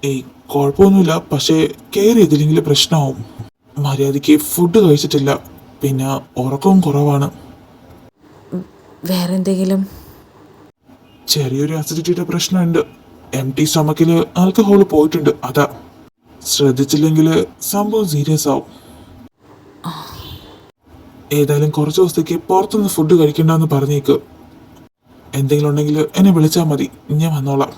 ഏയ്, കുഴപ്പമൊന്നുമില്ല. പക്ഷേ കെയർ ചെയ്തില്ലെങ്കിൽ പ്രശ്നമാവും. മര്യാദയ്ക്ക് ഫുഡ് കഴിച്ചിട്ടില്ല, പിന്നെ ഉറക്കവും കുറവാണ്. വേറെ എന്തെങ്കിലും? ചെറിയൊരു അസിഡിറ്റിയുടെ പ്രശ്നമുണ്ട്. എംടി സ്റ്റൊമക്കില് ആൽക്കഹോൾ പോയിട്ടുണ്ട്. അതാ, ശ്രദ്ധിച്ചില്ലെങ്കിൽ സംഭവം സീരിയസ് ആവും. ഏതായാലും കുറച്ച് ദിവസത്തേക്ക് പുറത്തുനിന്ന് ഫുഡ് കഴിക്കണ്ടെന്ന് പറഞ്ഞേക്ക്. എന്തെങ്കിലും ഉണ്ടെങ്കിൽ എന്നെ വിളിച്ചാൽ മതി, ഞാൻ വന്നോളാം.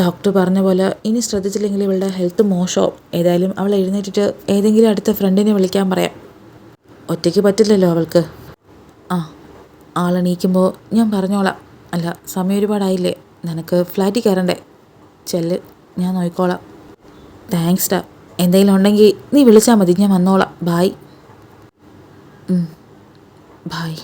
ഡോക്ടർ പറഞ്ഞ പോലെ ഇനി ശ്രദ്ധിച്ചില്ലെങ്കിൽ ഇവളുടെ ഹെൽത്ത് മോശമാവും. ഏതായാലും അവൾ എഴുന്നേറ്റിട്ട് ഏതെങ്കിലും അടുത്ത ഫ്രണ്ടിനെ വിളിക്കാൻ പറയാം. ഒറ്റയ്ക്ക് പറ്റില്ലല്ലോ അവൾക്ക്. ആളെണീക്കുമ്പോൾ ഞാൻ പറഞ്ഞോളാം. അല്ല, സമയം ഒരുപാടായില്ലേ? നിനക്ക് ഫ്ലാറ്റിൽ കയറണ്ടേ? ചെല്ല്, ഞാൻ നോക്കിക്കോളാം. താങ്ക്സ് ഡാ. എന്തെങ്കിലും ഉണ്ടെങ്കിൽ നീ വിളിച്ചാൽ മതി, ഞാൻ വന്നോളാം. ബായ്. ബായ്.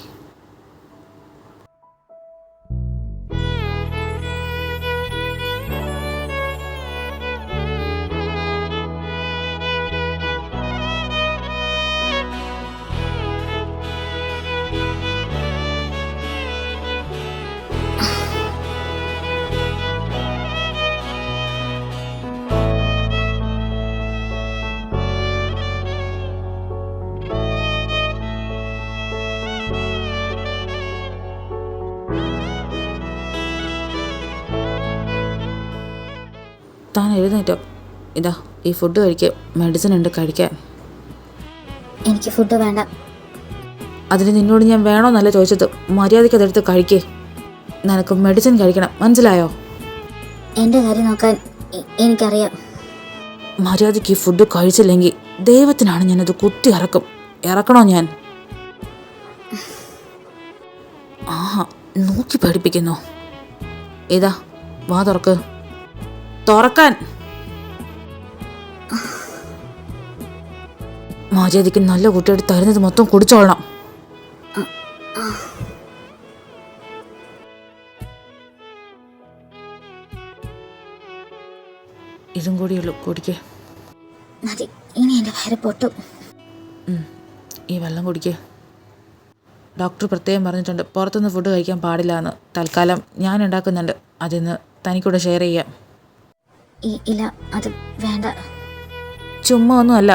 താൻ എഴുന്നേറ്റോ? ഇതാ ഈ ഫുഡ് കഴിക്കുക. മെഡിസിൻ ഉണ്ട് കഴിക്കാൻ. എനിക്ക് ഫുഡ് വേണ്ട. അതിന് നിന്നോട് ഞാൻ വേണോന്നല്ല ചോദിച്ചത്. മര്യാദയ്ക്ക് അതെടുത്ത് കഴിക്കേ. നിനക്ക് മെഡിസിൻ കഴിക്കണം, മനസ്സിലായോ? എൻ്റെ കാര്യം നോക്കാൻ എനിക്കറിയാം. മര്യാദയ്ക്ക് ഈ ഫുഡ് കഴിച്ചില്ലെങ്കിൽ ദൈവത്തിനാണ് ഞാനത് കുത്തി ഇറക്കണോ ഞാൻ? ആ നോക്കി പഠിപ്പിക്കുന്നു. ഏതാ വാ തുറക്കാൻ. മര്യാദയ്ക്ക് നല്ല കുട്ടിയോട് തരുന്നത് മൊത്തം കുടിച്ചോളണം. ഇതും കൂടിയുള്ളൂ, കുടിക്കേ. മതി, ഇനി എൻ്റെ വയറ് പൊട്ടും. ഈ വെള്ളം കുടിക്കേ. ഡോക്ടർ പ്രത്യേകം പറഞ്ഞിട്ടുണ്ട് പുറത്തുനിന്ന് ഫുഡ് കഴിക്കാൻ പാടില്ല എന്ന്. തൽക്കാലം ഞാൻ ഉണ്ടാക്കുന്നുണ്ട്, അതിന്ന് തനിക്കൂടെ ഷെയർ ചെയ്യാം. ഇല്ല, അത് വേണ്ട. ചുമ്മാ ഒന്നുമല്ല,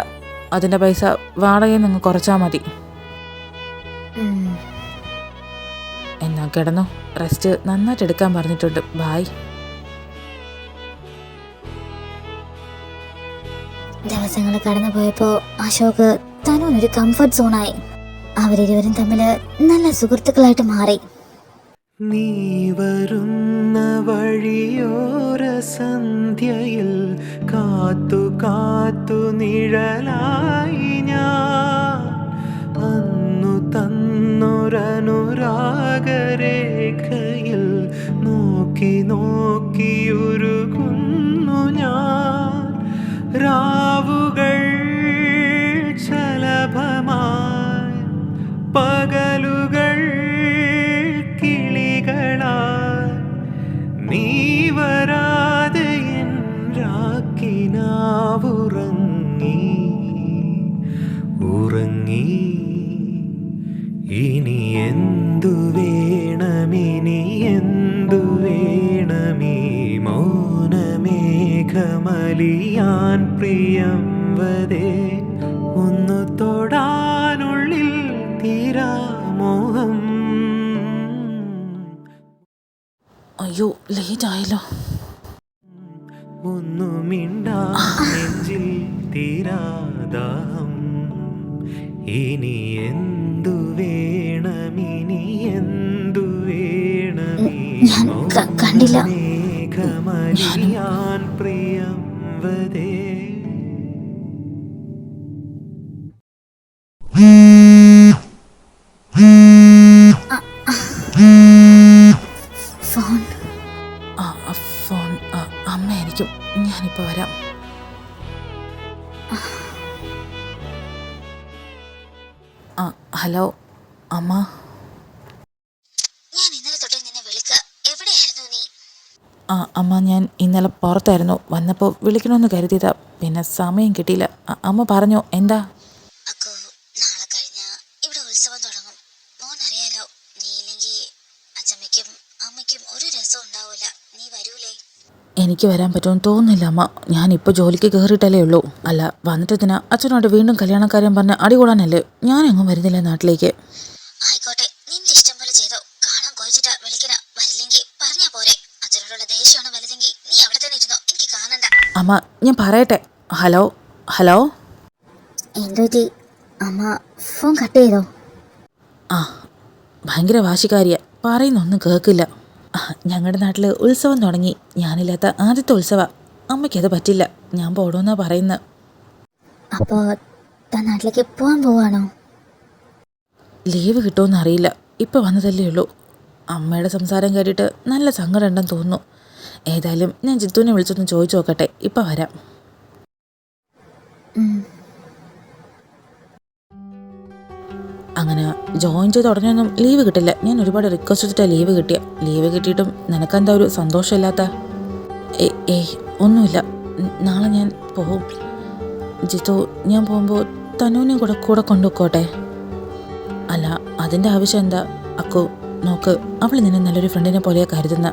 അതിൻ്റെ പൈസ വാടകയിൽ നിന്ന് കുറച്ചാൽ മതി. എന്നാ കിടന്നോ, റെസ്റ്റ് നന്നായിട്ട് എടുക്കാൻ പറഞ്ഞിട്ടുണ്ട്. ബായ്. ദിവസങ്ങൾ കടന്നു പോയപ്പോൾ അശോക് തനുവിനൊരു കംഫർട്ട് സോണായി. അവരിരുവരും തമ്മിൽ നല്ല സുഹൃത്തുക്കളായിട്ട് മാറി. നീ വരുന്ന വഴിയോര സന്ധ്യയിൽ കാത്തു കാത്തു നിഴലായി ഞാൻ അന്നു തന്നൊരനുരാഗരേഖയിൽ നോക്കി നോക്കിയുരുകുന്നു ഞാൻ. രാവുകൾ ശലഭമായി, പകലുകൾ കിളികളായി, നീ വരാതെ എൻ ഉറങ്ങി. ഇനി എന്തു വേണമിനി എന്തു വേണമീ മൗനമേഘമലിയാൻ പ്രിയം വരെ ഒന്നു തൊടാനുള്ളിൽ തീരാമോഹം. അയ്യോ, ലേറ്റ് ആയല്ലോ. ഒന്നു മിണ്ടാൻ നെഞ്ചിൽ തീരാദാഹം. ഇനി എന്തു വേണമിനി എന്തു വേണമീ മേഘമലിയാൻ പ്രിയം വരെ. ഫോൺ അമ്മയായിരിക്കും. ഞാനിപ്പോൾ വരാം. ഹലോ അമ്മ. ഞാൻ ഇന്നലെ തൊട്ട് നിന്നെ വിളിക്കുക. എവിടെയായിരുന്നു നീ? അമ്മ, ഞാൻ ഇന്നലെ പുറത്തായിരുന്നു. വന്നപ്പോൾ വിളിക്കണമെന്ന് കരുതിയതാ, പിന്നെ സമയം കിട്ടിയില്ല. അമ്മ പറഞ്ഞോ, എന്താ? അക്കു, നാളെ കഴിഞ്ഞ ഇവിടെ ഉത്സവം തുടങ്ങും. മോൻ അറിയാലോ, നീ ഇല്ലെങ്കിൽ അച്ഛമ്മയ്ക്കും അമ്മയ്ക്കും ഒരു രസം ഉണ്ടാവില്ല. നീ വരൂലേ? എനിക്ക് വരാൻ പറ്റുമെന്ന് തോന്നുന്നില്ല അമ്മ. ഞാനിപ്പോൾ ജോലിക്ക് കയറിയിട്ടല്ലേ ഉള്ളൂ. അല്ല, വന്നിട്ടെത്തിനാ അച്ഛനോട് വീണ്ടും കല്യാണക്കാരൻ പറഞ്ഞ് അടികൂടാനല്ലേ. ഞാനെങ്ങും വരുന്നില്ല നാട്ടിലേക്ക്. ആയിക്കോട്ടെ, നിന്റെ ഇഷ്ടം പോലെ ചെയ്തോ. കാണാൻ കൊതിച്ചിട്ടാ വിളിക്കണ. വരില്ലെങ്കിൽ പറഞ്ഞാ പോരെ. അച്ഛനോടുള്ള ദേഷ്യമാണ് വലുതെങ്കിൽ നീ അവിടെ തന്നെ ഇരുന്നോ, എനിക്ക് കാണണ്ട. അമ്മ, ഞാൻ പറയട്ടെ. Hello hello. എന്തോറ്റി? അമ്മ ഫോൺ കട്ട് ചെയ്തോ? ഭയങ്കര വാശിക്കാരിയ, പറയുന്നൊന്നും കേൾക്കില്ല. ഞങ്ങളുടെ നാട്ടിൽ ഉത്സവം തുടങ്ങി. ഞാനില്ലാത്ത ആദ്യത്തെ ഉത്സവ. അമ്മയ്ക്കത് പറ്റില്ല. ഞാൻ പോടുമെന്നാ പറയുന്നത്. അപ്പോൾ താൻ നാട്ടിലേക്ക് പോകാൻ പോവാണോ? ലീവ് കിട്ടുമെന്ന് അറിയില്ല. ഇപ്പം വന്നതല്ലേ ഉള്ളൂ. അമ്മയുടെ സംസാരം കേട്ടിട്ട് നല്ല സങ്കടം ഉണ്ടെന്ന് തോന്നുന്നു. ഏതായാലും ഞാൻ ജിത്തുവിനെ വിളിച്ചൊന്ന് ചോദിച്ചു നോക്കട്ടെ. ഇപ്പം വരാം. അങ്ങനെ ജോയിൻ ചെയ്ത് ഉടനെയൊന്നും ലീവ് കിട്ടില്ല. ഞാൻ ഒരുപാട് റിക്വസ്റ്റ് ചെയ്തിട്ടാണ് ലീവ് കിട്ടിയ. ലീവ് കിട്ടിയിട്ടും നിനക്കെന്താ ഒരു സന്തോഷമില്ലാത്ത? ഒന്നുമില്ല. നാളെ ഞാൻ പോവും. ജിത്തു, ഞാൻ പോകുമ്പോൾ തനുവിനെയും കൂടെ കൊണ്ടുപോയിക്കോട്ടെ? അല്ല, അതിൻ്റെ ആവശ്യം എന്താ? അക്കു, നോക്ക്, അവൾ നിന്നെ നല്ലൊരു ഫ്രണ്ടിനെ പോലെയാ കരുതുന്ന.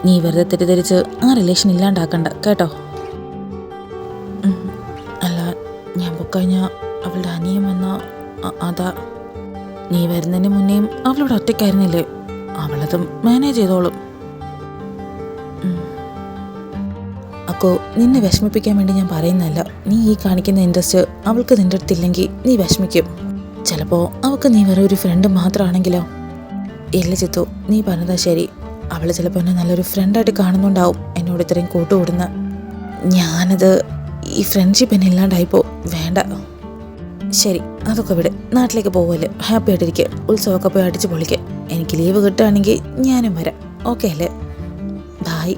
നീ വെറുതെ തെറ്റിദ്ധരിച്ച് ആ റിലേഷൻ ഇല്ലാണ്ടാക്കണ്ട കേട്ടോ. അല്ല, ഞാൻ പോയിക്കഴിഞ്ഞാൽ അവളുടെ അനിയൻ വന്ന അതാ. നീ വരുന്നതിന് മുന്നേയും അവളിവിടെ ഒറ്റയ്ക്കായിരുന്നില്ലേ? അവളതും മാനേജ് ചെയ്തോളും. അക്കോ, നിന്നെ വിഷമിപ്പിക്കാൻ വേണ്ടി ഞാൻ പറയുന്നതല്ല. നീ ഈ കാണിക്കുന്ന ഇൻട്രസ്റ്റ് അവൾക്ക് നിൻ്റെ അടുത്തില്ലെങ്കിൽ നീ വിഷമിക്കും. ചിലപ്പോൾ അവൾക്ക് നീ വേറെ ഒരു ഫ്രണ്ട് മാത്രമാണെങ്കിലോ? ഇല്ല ചിത്തു, നീ പറഞ്ഞതാ ശരി. അവൾ ചിലപ്പോൾ എന്നെ നല്ലൊരു ഫ്രണ്ടായിട്ട് കാണുന്നുണ്ടാവും, എന്നോട് ഇത്രയും കൂട്ടുകൂടുന്ന. ഞാനത് ഈ ഫ്രണ്ട്ഷിപ്പ് എന്നെ ഇല്ലാണ്ടായിപ്പോ. വേണ്ട. ശരി, അതൊക്കെ വിട്. നാട്ടിലേക്ക് പോകുമല്ലോ, ഹാപ്പി ആയിട്ടിരിക്കുക. ഉത്സവമൊക്കെ പോയി അടിച്ചു പൊളിക്കുക. എനിക്ക് ലീവ് കിട്ടുകയാണെങ്കിൽ ഞാനും വരാം. ഓക്കെ അല്ലേ? ബായ്.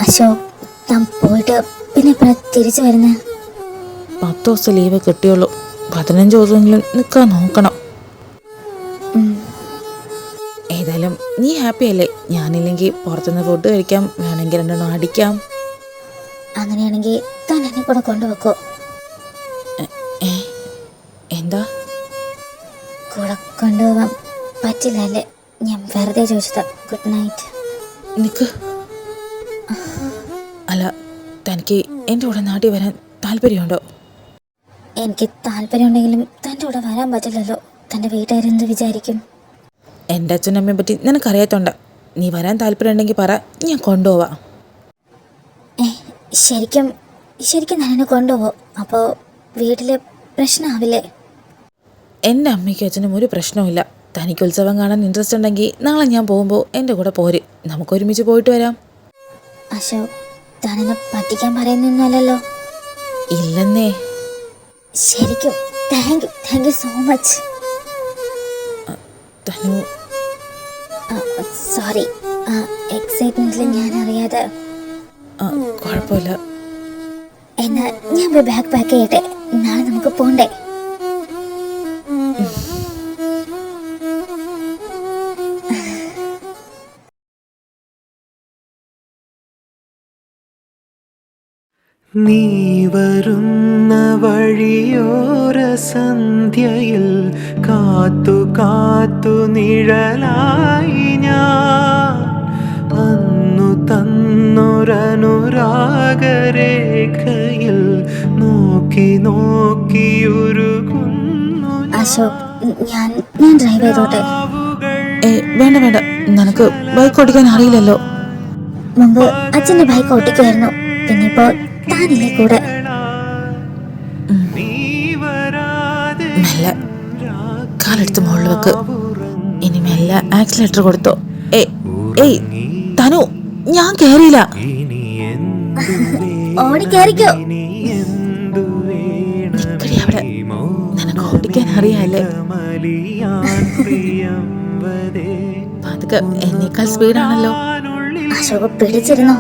അശോക്, താൻ പോയിട്ട് പിന്നെ എപ്പോഴാ തിരിച്ചു വരുന്നേ? 10 ദിവസം ലീവ് കിട്ടിയുള്ളൂ. 15 ദിവസമെങ്കിലും നിൽക്കാൻ നോക്കണം. ഏതായാലും നീ ഹാപ്പി അല്ലേ? ഞാനില്ലെങ്കിൽ പുറത്തുനിന്ന് ഫുഡ് കഴിക്കാം, വേണമെങ്കിൽ 2 അടിക്കാം. അങ്ങനെയാണെങ്കിൽ താൻ എന്നെ കൂടെ കൊണ്ടുവെക്കോ? എന്താ? കൂടെ കൊണ്ടുപോകാൻ പറ്റില്ല അല്ലേ? ഞാൻ വെറുതെ ചോദിച്ചതാ. Good night. നിക്ക്. അല്ല, തനിക്ക് എൻ്റെ കൂടെ നാട്ടിൽ വരാൻ താല്പര്യമുണ്ടോ? എനിക്ക് താല്പര്യമുണ്ടെങ്കിലും തൻ്റെ കൂടെ വരാൻ പറ്റില്ലല്ലോ. തൻ്റെ വീട്ടുകാരെന്ത് വിചാരിക്കും? എൻ്റെ അച്ഛനും അമ്മയെ പറ്റി നിനക്കറിയാത്തോണ്ട. നീ വരാൻ താല്പര്യം ഉണ്ടെങ്കിൽ പറ, ഞാൻ കൊണ്ടുപോവാം. ശരിക്കും ഞാൻ എന്നെ കൊണ്ടുപോകും. അപ്പോൾ വീട്ടിൽ പ്രശ്നമാവില്ലേ? എൻ്റെ അമ്മയ്ക്കും അച്ഛനും ഒരു പ്രശ്നവുമില്ല. തനിക്ക് ഉത്സവം കാണാൻ ഇൻട്രസ്റ്റ് ഉണ്ടെങ്കിൽ നാളെ ഞാൻ പോകുമ്പോൾ എൻ്റെ കൂടെ പോര്. നമുക്ക് ഒരുമിച്ച് പോയിട്ട് വരാം. അശോക്, താനെന്നെ പറ്റിക്കാൻ പറയുന്നൊന്നുമല്ലല്ലോ? ഇല്ലെന്നേ. ശരിക്കും thank you so much. Tanu, sorry, എക്സൈറ്റ്മെന്റിൽ ഞാൻ അറിയാതെ. കുഴപ്പമില്ല. എന്നാ ഞാൻ പോയി ബാഗ് പാക്ക് ചെയ്യട്ടെ. നാളെ നമുക്ക് പോണ്ടേ? നീ വരുന്ന വഴിയോര സന്ധ്യയിൽ കാത്തു കാത്തു നിഴലായി ഞാൻ അന്നു തന്നൊരനുരാഗരേഖയിൽ നോക്കി നോക്കിയുരുകുന്നു. അശോക്, ഞാൻ ഡ്രൈവ് ചെയ്തോട്ടെ? വേണ്ട വേണ്ട, നിനക്ക് ബൈക്ക് ഓടിക്കാൻ അറിയില്ലല്ലോ. മുമ്പ് അച്ഛൻ്റെ ബൈക്ക് ഓട്ടിക്കുമായിരുന്നു, പിന്നെ ഇപ്പോൾ താനില്ലേ കൂടെ. മെല്ലെ കാലെടുത്ത് മുകളിൽ വെക്ക്. ഇനി മെല്ലെ ആക്സിലേറ്റർ കൊടുത്തോ. ഏയ് തനു, ഞാൻ കേറിയില്ല. ഓടിക്കേറിക്കോ. നിക്കടി അവിടെ. നിനക്ക് ഓടിക്കാൻ അറിയാല്ലേ? പതുക്കെ, എന്നേക്കാൾ സ്പീഡാണല്ലോ. അശോക് പിടിച്ചിരുന്നോ?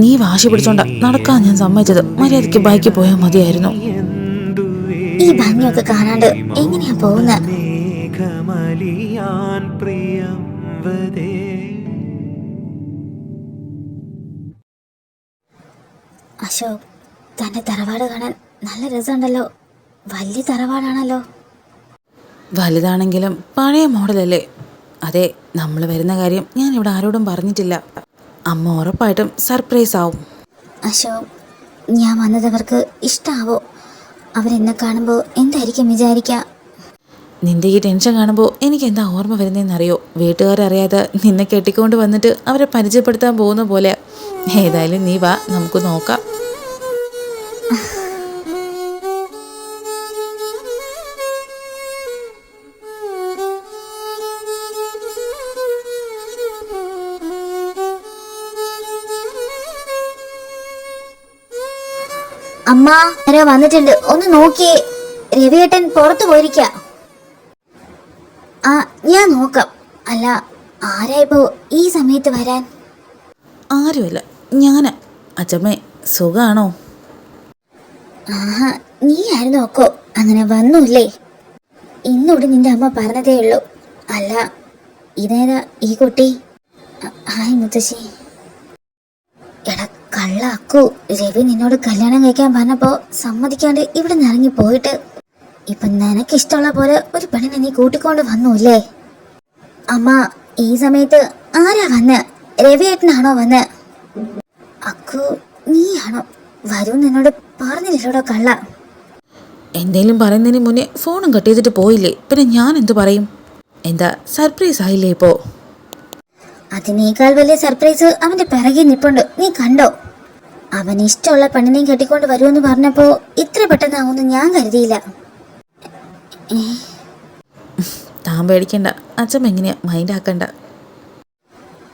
നീ വാശി പിടിച്ചോണ്ട നടക്കാൻ ഞാൻ സമ്മതിച്ചത്. മര്യാദയ്ക്ക് ബൈക്കിൽ പോയാൽ മതിയായിരുന്നു. ഈ ഭംഗിയൊക്കെ കാണാണ്ട് എങ്ങനെയാ പോകുന്നത്? അശോക്, തന്റെ തറവാട് കാണാൻ നല്ല രസമുണ്ടല്ലോ. വലിയ തറവാടാണല്ലോ. വലുതാണെങ്കിലും പഴയ മോഡലല്ലേ? അതെ, നമ്മൾ വരുന്ന കാര്യം ഞാൻ ഇവിടെ ആരോടും പറഞ്ഞിട്ടില്ല. അമ്മ ഉറപ്പായിട്ടും സർപ്രൈസ് ആവും. അശോക്, ഞാൻ വന്നത് അവർക്ക് ഇഷ്ടാവോ? അവരെന്നെ കാണുമ്പോൾ എന്തായിരിക്കും വിചാരിക്കുക? നിന്റെ ഈ ടെൻഷൻ കാണുമ്പോൾ എനിക്ക് എന്താ ഓർമ്മ വരുന്നതെന്നറിയോ? വീട്ടുകാരറിയാതെ നിന്നെ കെട്ടിക്കൊണ്ട് വന്നിട്ട് അവരെ പരിചയപ്പെടുത്താൻ പോകുന്ന പോലെ. ഏതായാലും നീ വാ, നമുക്ക് നോക്കാം. അമ്മ, ആരോ വന്നിട്ടുണ്ട്, ഒന്ന് നോക്കിയേ. രവിയേട്ടൻ പുറത്തു പോയിരിക്ക. ഞാൻ നോക്കാം. അല്ല, ആരായിപ്പോ ഈ സമയത്ത് വരാൻ? ആരുമല്ല, ഞാനാ. അച്ഛമ്മേ, സുഖാണോ? ആഹാ, നീ ആരും നോക്കോ? അങ്ങനെ വന്നൂല്ലേ? ഇന്നോട് നിന്റെ അമ്മ പറഞ്ഞതേ ഉള്ളൂ. അല്ല, ഇതേതാ ഈ കുട്ടി? ഹായ് മുത്തശ്ശി. എടാ കള്ളാക്കൂ, രവി നിന്നോട് കല്യാണം കഴിക്കാൻ പറഞ്ഞപ്പോ സമ്മതിക്കാണ്ട് ഇവിടെ നിന്ന് ഇറങ്ങി പോയിട്ട് ഇപ്പൊ നിനക്കിഷ്ടമുള്ള പോലെ ഒരു പെണ്ണിനെ നീ കൂട്ടിക്കൊണ്ട് വന്നൂല്ലേ? അമ്മ, ഈ സമയത്ത് ആരാ വന്ന്? രവിയേട്ടനാണോ വന്ന്? അക്കു, നീയാണോ? വരൂ, നിന്നോട് പറഞ്ഞില്ലല്ലോടോ കള്ള. എന്തേലും പറയുന്നതിന് മുന്നേ ഫോണും കട്ട് ചെയ്തിട്ട് പോയില്ലേ, പിന്നെ ഞാൻ എന്ത് പറയും? എന്താ സർപ്രൈസ് ആയില്ലേ ഇപ്പോ? അതിനേക്കാൾ വലിയ സർപ്രൈസ് അവന്റെ പിറകെ നിപ്പുണ്ട്, നീ കണ്ടോ? അവൻ ഇഷ്ടമുള്ള പെണ്ണിനെയും കെട്ടിക്കൊണ്ട് വരുമെന്ന് പറഞ്ഞപ്പോ ഇത്ര പെട്ടെന്നാവുമെന്ന് ഞാൻ കരുതിയില്ല. താൻ പേടിക്കണ്ട, അച്ഛമ്മ എങ്ങനെയാ മൈൻഡ് ആക്കണ്ട.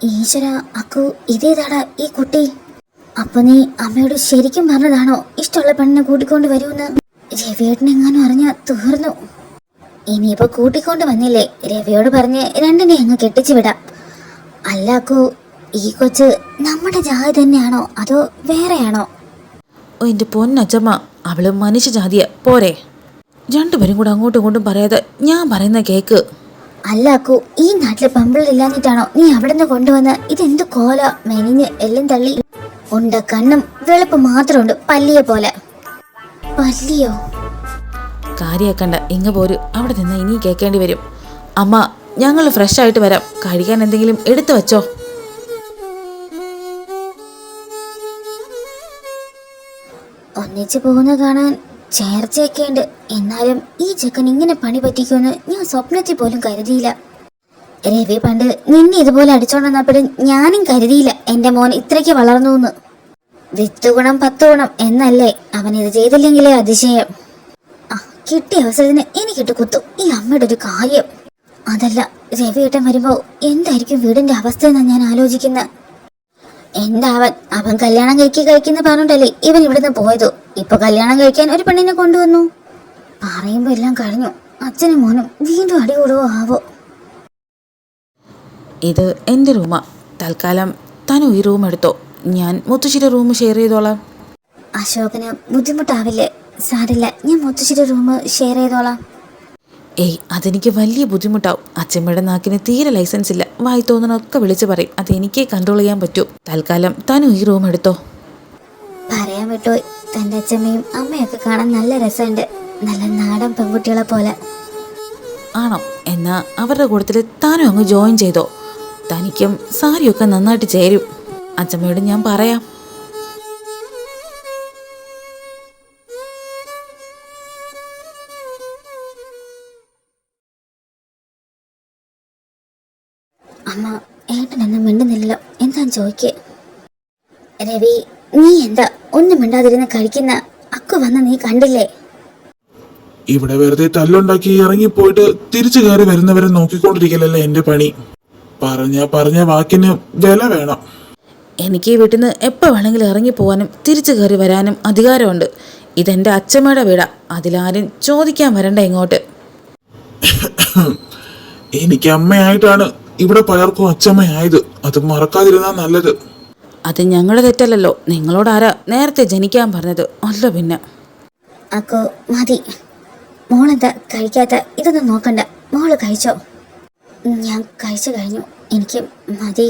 ഈശ്വര, അക്കു ഇതേതാടാ ഈ കുട്ടി? അപ്പൊ നീ അമ്മയോട് ശരിക്കും പറഞ്ഞതാണോ ഇഷ്ടമുള്ള പെണ്ണിനെ കൂട്ടിക്കൊണ്ട് വരുമെന്ന്? രവിയേട്ടനെങ്ങാനും അറിഞ്ഞ തീർന്നു. ഇനിയിപ്പോ കൂട്ടിക്കൊണ്ട് വന്നില്ലേ, രവിയോട് പറഞ്ഞ് രണ്ടിനെ അങ്ങ് കെട്ടിച്ചു വിടാം. അല്ല അക്കു, ഈ കൊച്ച് നമ്മുടെ ജാതി തന്നെയാണോ അതോ വേറെയാണോ? ഓ എൻ്റെ പൊന്നച്ചമ്മ, അവള് മനുഷ്യജാതിയ പോരെ. രണ്ടുപേരും കൂടെ അങ്ങോട്ടും ഇങ്ങോട്ടും പറയാതെ ഞാൻ പറയുന്ന കേക്ക്. അല്ല അക്കു, ഈ നാട്ടിലെ പെമ്പിളില്ലാഞ്ഞിട്ടാണോ നീ അവിടെ നിന്ന് കൊണ്ടുവന്ന്? ഇതെന്ത് കോല, മെനിഞ്ഞ് എല്ലാം തള്ളി ഉണ്ട കണ്ണും വെളുപ്പ് മാത്രമുണ്ട്, പല്ലിയെ പോലെ. പല്ലിയോ? കാര്യാക്കണ്ട, ഇങ്ങ് പോര്. അവിടെ നിന്ന് ഇനി കേൾക്കേണ്ടി വരും. അമ്മ, ഞങ്ങൾ ഫ്രഷ് ആയിട്ട് വരാം. കഴിക്കാൻ എന്തെങ്കിലും എടുത്തു വെച്ചോ. ഒന്നിച്ചു പോകുന്ന കാണാൻ ചേർച്ചയൊക്കെ ഉണ്ട്. എന്നാലും ഈ ചെക്കൻ ഇങ്ങനെ പണി പറ്റിക്കുമെന്ന് ഞാൻ സ്വപ്നത്തിൽ പോലും കരുതിയില്ല. രവി പണ്ട് നിന്നെ ഇതുപോലെ അടിച്ചോണ്ടെന്നപ്പോഴും ഞാനും കരുതിയില്ല എന്റെ മോൻ ഇത്രയ്ക്ക് വളർന്നു എന്ന്. 10 ഗുണം 10 ഗുണം എന്നല്ലേ, അവൻ ഇത് ചെയ്തില്ലെങ്കിലേ അതിശയം. കിട്ടിയ അവസരത്തിന് എനിക്കിട്ട് കുത്തും ഈ അമ്മയുടെ ഒരു കാര്യം. അതല്ല, രവിയേട്ടൻ വരുമ്പോ എന്തായിരിക്കും വീടിന്റെ അവസ്ഥ എന്നാ ഞാൻ ആലോചിക്കുന്നത്. അവൻ കല്യാണം കഴിക്കുന്ന പറഞ്ഞിട്ടല്ലേ ഇവൻ ഇവിടുന്ന് പോയതു. ഇപ്പൊ കല്യാണം കഴിക്കാൻ ഒരു പെണ്ണിനെ കൊണ്ടുവന്നു. പറയുമ്പോ എല്ലാം കഴിഞ്ഞു. അച്ഛനും മോനും വീണ്ടും അടികൂടുവോ ആവോ. ഇത് എൻ്റെ റൂമാ. തൽക്കാലം തനു ഈ റൂം എടുത്തോ, ഞാൻ മുത്തശ്ശിയുടെ റൂം ഷെയർ ചെയ്തോളാം. അശോകന് ബുദ്ധിമുട്ടാവില്ലേ? സാരില്ല, ഞാൻ മുത്തശ്ശിയുടെ റൂം ഷെയർ ചെയ്തോളാം. ഏയ്, അതെനിക്ക് വലിയ ബുദ്ധിമുട്ടാവും. അച്ഛമ്മയുടെ നാക്കിന് തീരെ ലൈസൻസ് ഇല്ല. വായി തോന്നണമൊക്കെ വിളിച്ച് പറയും. അതെനിക്കേ കൺട്രോൾ ചെയ്യാൻ പറ്റൂ. തൽക്കാലം തനു ഈ റൂം എടുത്തോ. പറയാൻ വിട്ടോ, തൻ്റെ അച്ഛമ്മയും അമ്മയൊക്കെ കാണാൻ നല്ല രസമുണ്ട്. നല്ല നാടൻ പെൺകുട്ടികളെ പോലെ. ആണോ? എന്നാ അവരുടെ കൂട്ടത്തിൽ താനും അങ്ങ് ജോയിൻ ചെയ്തോ. തനിക്കും സാരിയൊക്കെ നന്നായിട്ട് ചേരും. അച്ഛമ്മയോട് ഞാൻ പറയാം. അമ്മ, ഏട്ടനൊന്നും മിണ്ടുന്നില്ലല്ലോ, എന്താന്ന് ചോദിക്കേ. രവി, നീ എന്താ ഒന്നും മിണ്ടാതിരുന്ന് കഴിക്കുന്ന? അക്കു വന്ന നീ കണ്ടില്ലേ? ഇവിടെ വെറുതെ തല്ലുണ്ടാക്കി ഇറങ്ങിപ്പോയിട്ട് തിരിച്ചു കയറി വരുന്നവരെ നോക്കിക്കൊണ്ടിരിക്കലല്ലേ എന്റെ പണി. പറഞ്ഞ വാക്കിന് വില വേണം. എനിക്ക് ഈ വീട്ടിൽ നിന്ന് എപ്പോൾ വേണമെങ്കിലും ഇറങ്ങി പോകാനും തിരിച്ചു കയറി വരാനും അധികാരമുണ്ട്. ഇതെൻ്റെ അച്ഛമ്മയുടെ വീടാ. അതിലാരും ചോദിക്കാൻ വരണ്ട ഇങ്ങോട്ട്. എനിക്ക് അമ്മയായിട്ടാണ് ഇവിടെ പലർക്കും അച്ഛമ്മയായത്. അത് മറക്കാതിരുന്നാ നല്ലത്. അത് ഞങ്ങളുടെ തെറ്റല്ലല്ലോ. നിങ്ങളോട് ആരാ നേരത്തെ ജനിക്കാൻ പറഞ്ഞത്? അല്ല പിന്നെ. അക്കു, മതി. മോളെന്താ കഴിക്കാത്ത? ഇതൊന്നും നോക്കണ്ട, മോള് കഴിച്ചോ. ഞാൻ കഴിച്ചു കഴിഞ്ഞു, എനിക്ക് മതി.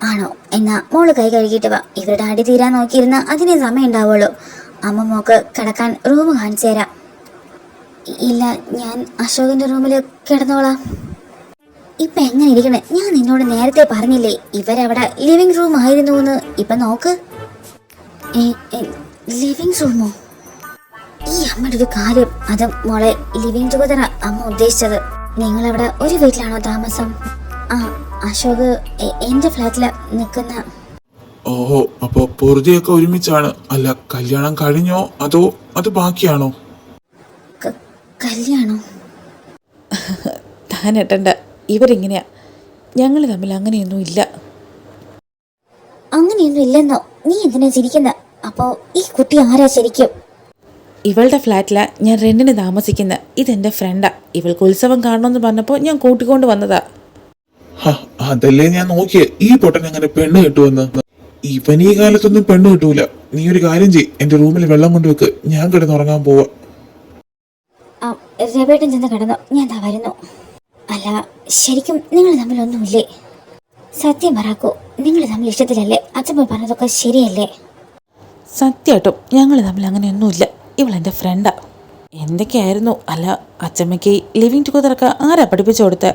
ആണോ? എന്നാ മോള് കൈ കഴുകിയിട്ട് വാ. ഇവരുടെ അടി തീരാൻ നോക്കിയിരുന്ന അതിനെ സമയം ഉണ്ടാവുള്ളൂ. അമ്മ മോക്ക് കിടക്കാൻ റൂം കാണിച്ചു തരാം. ഇല്ല, ഞാൻ അശോകന്റെ റൂമിൽ കിടന്നോളാം. ഇപ്പൊ എങ്ങനെ ഇരിക്കണേ? ഞാൻ നിന്നോട് നേരത്തെ പറഞ്ഞില്ലേ ഇവരവിടെ ലിവിംഗ് റൂം ആയിരുന്നു എന്ന്. ഇപ്പൊ നോക്ക്. ലിവിംഗ് റൂമോ? ഈ അമ്മയുടെ ഒരു കാര്യം. അത് മോളെ, ലിവിംഗ് ടുഗദർ അമ്മ ഉദ്ദേശിച്ചത്. നിങ്ങളവിടെ ഒരു വീട്ടിലാണോ താമസം? അശോക് എന്റെ ഫ്ലാറ്റില് നിൽക്കുന്ന. ഓഹോ, അപ്പൊ പൊറുതിയൊക്കെ ഒരുമിച്ചാണ്. അല്ല, കല്യാണം കഴിഞ്ഞോ അതോ അത് ബാക്കിയാണോ? കല്യാണോ? താൻ എട്ടണ്ട, ഇവരിങ്ങനെയാ. ഞങ്ങൾ തമ്മിൽ അങ്ങനെയൊന്നും ഇല്ല. അങ്ങനെയൊന്നും ഇല്ലെന്നോ? നീ എന്തിനാ ചിരിക്കുന്ന? അപ്പോ ഈ കുട്ടി ആരാ ശരിക്കും? ഇവളുടെ ഫ്ലാറ്റിലാണ് ഞാൻ റെന്റിന് താമസിക്കുന്നത്. ഇതെന്റെ ഫ്രണ്ടാ. ഇവൾക്ക് ഉത്സവം കാണണമെന്ന് പറഞ്ഞപ്പോൾ ഞാൻ കൂട്ടിക്കൊണ്ട് വന്നതാ. അതല്ലേ ഞാൻ നോക്കിയേ, ഈ പൊട്ടൻ എങ്ങനെ പെണ്ണ് കിട്ടുമെന്ന്. ഇവൻ ഈ കാലത്തൊന്നും പെണ്ണ് കിട്ടൂല. നീ ഒരു കാര്യം ചെയ്യ്, എന്റെ റൂമിൽ വെള്ളം കൊണ്ടുവെക്ക്. ഞാൻ കിടന്നുറങ്ങാൻ പോവാ. രവേട്ടൻ ചെന്ന് കിടന്നോ, ഞാൻ ദാ വരുന്നു. അല്ല, ശരിക്കും നിങ്ങൾ തമ്മിലൊന്നുമില്ലേ? സത്യം പറയാക്കോ, നിങ്ങൾ തമ്മിൽ ഇഷ്ടത്തിലല്ലേ? അച്ഛൻ പറഞ്ഞതൊക്കെ ശരിയല്ലേ? സത്യമായിട്ടും ഞങ്ങൾ തമ്മിൽ അങ്ങനെയൊന്നുമില്ല. ഇവളെൻ്റെ ഫ്രണ്ടാ. എന്തൊക്കെയായിരുന്നു? അല്ല, അച്ചമ്മയ്ക്ക് ലിവിങ് ടുഗദറൊക്കെ ആരാ പഠിപ്പിച്ചു കൊടുത്തത്?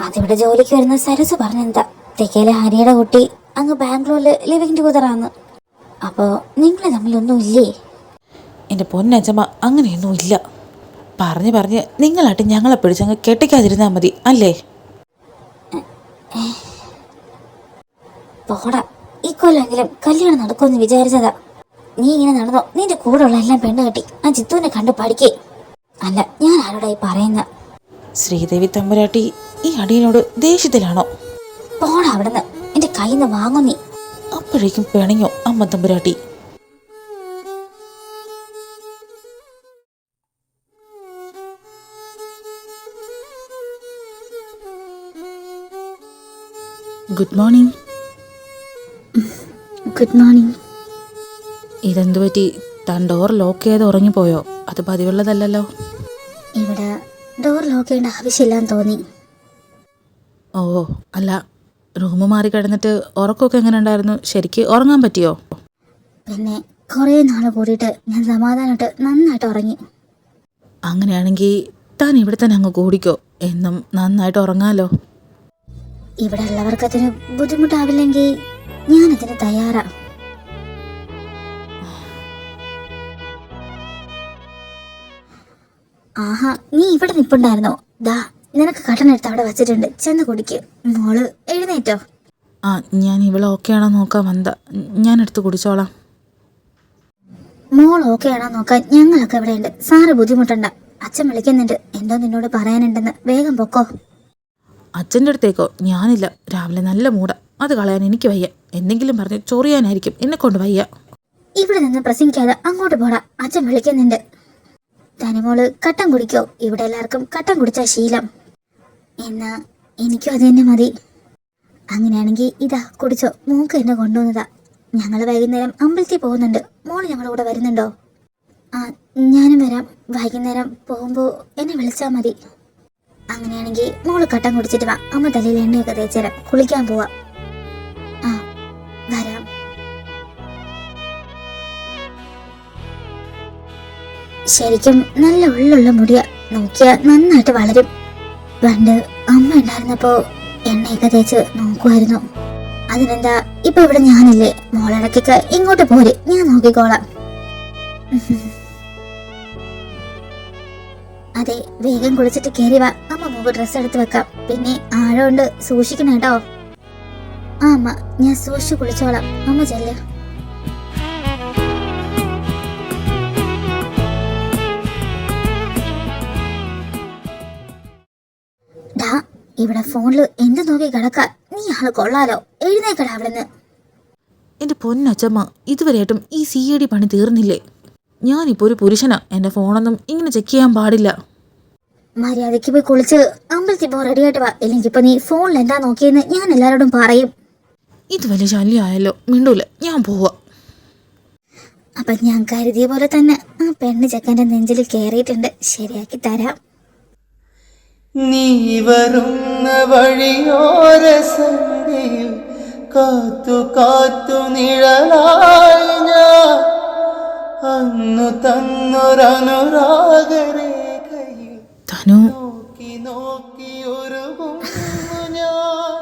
അതിവിടെ ജോലിക്ക് വരുന്ന സരസ് പറഞ്ഞെന്താ, തെക്കേലെ ഹരിയുടെ കുട്ടി അങ്ങ് ബാംഗ്ലൂരിൽ ലിവിങ് ടുഗദറാന്ന്. അപ്പോൾ നിങ്ങൾ തമ്മിലൊന്നും ഇല്ലേ? എൻ്റെ പൊന്നച്ചമ്മ അങ്ങനെയൊന്നും ഇല്ല. പറഞ്ഞ് നിങ്ങളായിട്ട് ഞങ്ങളെ പിടിച്ചങ്ങ് കെട്ടിക്കാതിരുന്നാൽ മതി അല്ലേ? പോടാ, ഈ കൊല്ലെങ്കിലും കല്യാണം നടക്കുമെന്ന് വിചാരിച്ചതാ. നീ ഇങ്ങനെ നടന്നോ? നിന്റെ കൂടെയുള്ള എല്ലാം പെണ്ണ് കെട്ടി ആ ചിത്തുവിനെ കണ്ടു പഠിക്കേ. അല്ല, ഞാൻ ആരോടായി പറയുന്ന? ശ്രീദേവി തമ്പുരാട്ടി ഈ അടിയനോട് ദേഷ്യത്തിലാണോ? പോടാ അവിടുന്ന്, എന്റെ കയ്യിൽ നിന്ന് വാങ്ങും നീ. അപ്പോഴേക്കും പിണങ്ങോ അമ്മ തമ്പുരാട്ടി. Good morning. Good morning. ഇതെന്തു പറ്റി? താൻ ഡോർ ലോക്ക് ചെയ്ത് ഉറങ്ങിപ്പോയോ? അത് പതിവുള്ളതല്ലല്ലോ. ഇവിടെ ഡോർ ലോക്ക് ചെയ്യേണ്ട ആവശ്യമില്ലാന്ന് തോന്നി. ഓ അല്ല, റൂം മാറി കിടന്നിട്ട് ഉറക്കമൊക്കെ എങ്ങനെ ഉണ്ടായിരുന്നു? ശരിക്ക് ഉറങ്ങാൻ പറ്റിയോ? പിന്നെ കുറേ നാൾ കൂടിയിട്ട് ഞാൻ സമാധാനമായിട്ട് നന്നായിട്ട് ഉറങ്ങി. അങ്ങനെയാണെങ്കിൽ താൻ ഇവിടെ തന്നെ അങ്ങ് കൂടിക്കോ. എന്നും നന്നായിട്ട് ഉറങ്ങാലോ. ഇവിടെ ഉള്ളവർക്കതിന് ബുദ്ധിമുട്ടാവില്ലെങ്കിൽ ഞാനതിന് തയ്യാറാ. ആഹാ, നീ ഇവിടെ നിപ്പുണ്ടായിരുന്നോ? ദാ നിനക്ക് കട്ടനെടുത്ത് അവിടെ വച്ചിട്ടുണ്ട്, ചെന്ന് കുടിക്ക്. മോള് എഴുന്നേറ്റോ? ആ, ഞാൻ ഇവളെ ഓക്കെ ആണോ നോക്കാൻ വന്നതാ. ഞാൻ എടുത്ത് കുടിച്ചോളാം. മോൾ ഓക്കെ ആണോ നോക്കാൻ ഞങ്ങളൊക്കെ ഇവിടെ ഉണ്ട്. സാറ് ബുദ്ധിമുട്ടണ്ട. അച്ഛൻ വിളിക്കുന്നുണ്ട്, എന്തോ നിന്നോട് പറയാനുണ്ടെന്ന്. വേഗം പൊക്കോ. അച്ഛൻ്റെ അടുത്തേക്കോ? ഞാനില്ല. രാവിലെ നല്ല മൂട, അത് കളയാൻ എനിക്ക് വയ്യ. എന്തെങ്കിലും പറഞ്ഞ് ചൊറിയാനായിരിക്കും, എന്നെ കൊണ്ട് വയ്യ. ഇവിടെ നിന്ന് പ്രസംഗിക്കാതെ അങ്ങോട്ട് പോടാ, അച്ഛൻ വിളിക്കുന്നുണ്ട്. തനിമോള് കട്ടൻ കുടിക്കോ? ഇവിടെ എല്ലാവർക്കും കട്ടൻ കുടിച്ച ശീലം. എന്നാ എനിക്കും അത് തന്നെ മതി. അങ്ങനെയാണെങ്കിൽ ഇതാ കുടിച്ചോ. മോക്ക് എന്നെ കൊണ്ടുവന്നതാ. ഞങ്ങൾ വൈകുന്നേരം അമ്പലത്തിൽ പോകുന്നുണ്ട്. മോള് ഞങ്ങളുടെ കൂടെ വരുന്നുണ്ടോ? ആ, ഞാനും വരാം. വൈകുന്നേരം പോകുമ്പോൾ എന്നെ വിളിച്ചാൽ മതി. അങ്ങനെയാണെങ്കിൽ മോള് കട്ടൻ കുടിച്ചിട്ട് വാ. അമ്മ തലയിൽ എണ്ണയൊക്കെ തേച്ചേരാം. കുളിക്കാൻ പോവാ. ആ, വരാം. ശരിക്കും നല്ല ഉള്ളുള്ള മുടിയ, നോക്കിയാ നന്നായിട്ട് വളരും. പണ്ട് അമ്മ ഉണ്ടായിരുന്നപ്പോ എണ്ണയൊക്കെ തേച്ച് നോക്കുമായിരുന്നു. അതിനെന്താ, ഇപ്പൊ ഇവിടെ ഞാനില്ലേ? മോളിടക്കൊക്കെ ഇങ്ങോട്ട് പോര്, ഞാൻ നോക്കിക്കോളാം. അതെ, വേഗം കുളിച്ചിട്ട് കയറി വാ. അമ്മ മുമ്പ് ഡ്രസ്സ് എടുത്ത് വെക്കാം. പിന്നെ ആഴമുണ്ട്, സൂക്ഷിക്കണം കേട്ടോ. ആ അമ്മ, ഞാൻ സൂക്ഷിച്ചു കുളിച്ചോളാം. അമ്മ ചെല്ല്. ഡാ, ഇവിടെ ഫോണില് എന്ത് നോക്കി കിടക്ക? നീ ആള് കൊള്ളാലോ. എഴുന്നേക്കടാ അവിടുന്ന്. എൻ്റെ പൊന്നച്ചമ്മ, ഇതുവരെയായിട്ടും ഈ CID പണി തീർന്നില്ലേ? ഞാനിപ്പോൾ ഒരു പുരുഷനാ. എൻ്റെ ഫോണൊന്നും ഇങ്ങനെ ചെക്ക് ചെയ്യാൻ പാടില്ല. മര്യാദയ്ക്ക് പോയി കുളിച്ച് അമ്പലത്തിൽ പോ, റെഡിയായിട്ട് വാ. ഇല്ലെങ്കിൽ ഇപ്പൊ നീ ഫോണിൽ എന്താ നോക്കിയെന്ന് ഞാൻ എല്ലാരോടും പറയും. ഇത് വലിയ ശല്യമായല്ലോ. മിണ്ടൂല, ഞാൻ പോവാ. അപ്പൊ ഞാൻ കരുതിയ പോലെ തന്നെ ആ പെണ്ണ് ചെക്കൻ്റെ നെഞ്ചിൽ കയറിയിട്ടുണ്ട്. ശരിയാക്കി തരാം. നീ വരുന്ന വഴിയോര സന്ധ്യയിൽ കാത്തു കാത്തു നിഴലായി ഞാൻ അന്നു തന്നൊരനുരാഗരേഖയിൽ തനു നോക്കി നോക്കി ഒരുങ്ങുന്നു ഞാൻ.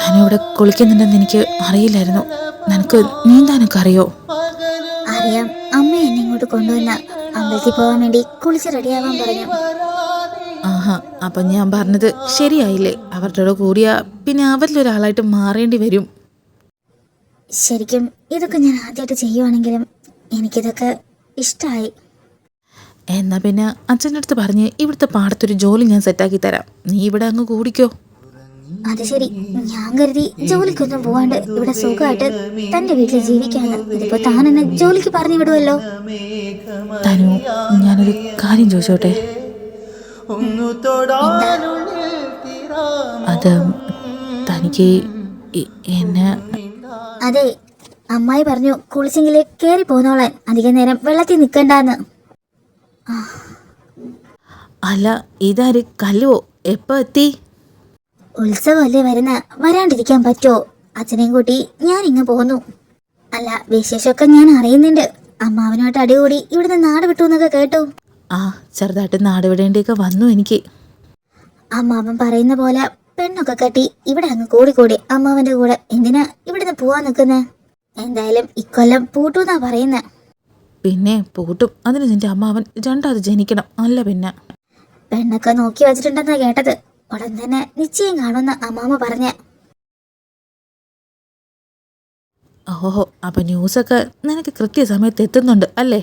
തനു ഇവിടെ കുളിക്കുന്നുണ്ടെന്ന് എനിക്ക് അറിയില്ലായിരുന്നു. നിനക്ക് നീന്താനൊക്കെ അറിയോ? അറിയാം. അമ്മ എന്നെ ഇങ്ങോട്ട് കൊണ്ടുവന്ന അമ്പലത്തിൽ പോകാൻ വേണ്ടി കുളിച്ച് റെഡിയാവാൻ പറഞ്ഞു. ആഹാ, അപ്പം ഞാൻ പറഞ്ഞത് ശരിയായില്ലേ? അവരുടെ കൂടിയാ പിന്നെ അവരിലൊരാളായിട്ട് മാറേണ്ടി വരും. ശരിക്കും ഇതൊക്കെ ഞാൻ ആദ്യമായിട്ട് ചെയ്യുവാണെങ്കിലും എനിക്കിതൊക്കെ ഇഷ്ടമായി. എന്നാ പിന്നെ അച്ഛൻ്റെ അടുത്ത് പറഞ്ഞ് ഇവിടുത്തെ പാടത്തൊരു ജോലി ഞാൻ സെറ്റാക്കി തരാം. നീ ഇവിടെ അങ്ങ് കൂടിക്കോ. അത് ശരി. ഞാൻ കരുതി ജോലിക്കൊന്നും പോവാണ്ട് ഇവിടെ സുഖമായിട്ട് തന്റെ വീട്ടിൽ ജീവിക്കാന്ന്. ഇതിപ്പോ താൻ എന്നെ ജോലിക്ക് പറഞ്ഞു വിടുമല്ലോ. തനു, ഞാനൊരു കാര്യം ചോദിച്ചോട്ടെ? അത് തനിക്ക് എന്നെ... അതെ, അമ്മായി പറഞ്ഞു കുളിച്ചെങ്കിലേ കേറി പോന്നോളാൻ, അധികം നേരം വെള്ളത്തിൽ നിൽക്കണ്ടെന്ന്. അല്ല, ഇതാര്? കല്ലുവോ? എപ്പോ എത്തി? ഉത്സവമല്ലേ വരുന്ന, വരാണ്ടിരിക്കാൻ പറ്റുമോ? അച്ഛനെയും കൂട്ടി ഞാൻ ഇങ്ങ് പോന്നു. അല്ല, വിശേഷമൊക്കെ ഞാൻ അറിയുന്നുണ്ട്. അമ്മാവനുമായിട്ട് അടികൂടി ഇവിടുന്ന് നാട് വിട്ടു എന്നൊക്കെ കേട്ടു. ആ, ചെറുതായിട്ട് നാട് വിടേണ്ടിയൊക്കെ വന്നു എനിക്ക്. അമ്മാവൻ പറയുന്ന പോലെ പെണ്ണൊക്കെ കെട്ടി ഇവിടെ അങ്ങ് കൂടി അമ്മാവന്റെ കൂടെ. എന്തിനാ ഇവിടുന്ന് പോവാൻ നിൽക്കുന്നേ? എന്തായാലും ഇക്കൊല്ലം പൂട്ടൂന്നാ പറയുന്നേ. പിന്നെ പൂട്ടും. അതിന് നിന്റെ അമ്മാവൻ രണ്ടാമത് ജനിക്കണം. അല്ല പിന്നെ. പെണ്ണൊക്കെ നോക്കി വെച്ചിട്ടുണ്ടെന്നാ കേട്ടത്. ഉടൻ തന്നെ നിശ്ചയം കാണുന്ന അമ്മാമ്മ പറഞ്ഞ. ഓഹോ, അപ്പൊ ന്യൂസൊക്കെ നിനക്ക് കൃത്യസമയത്ത് എത്തുന്നുണ്ട് അല്ലേ?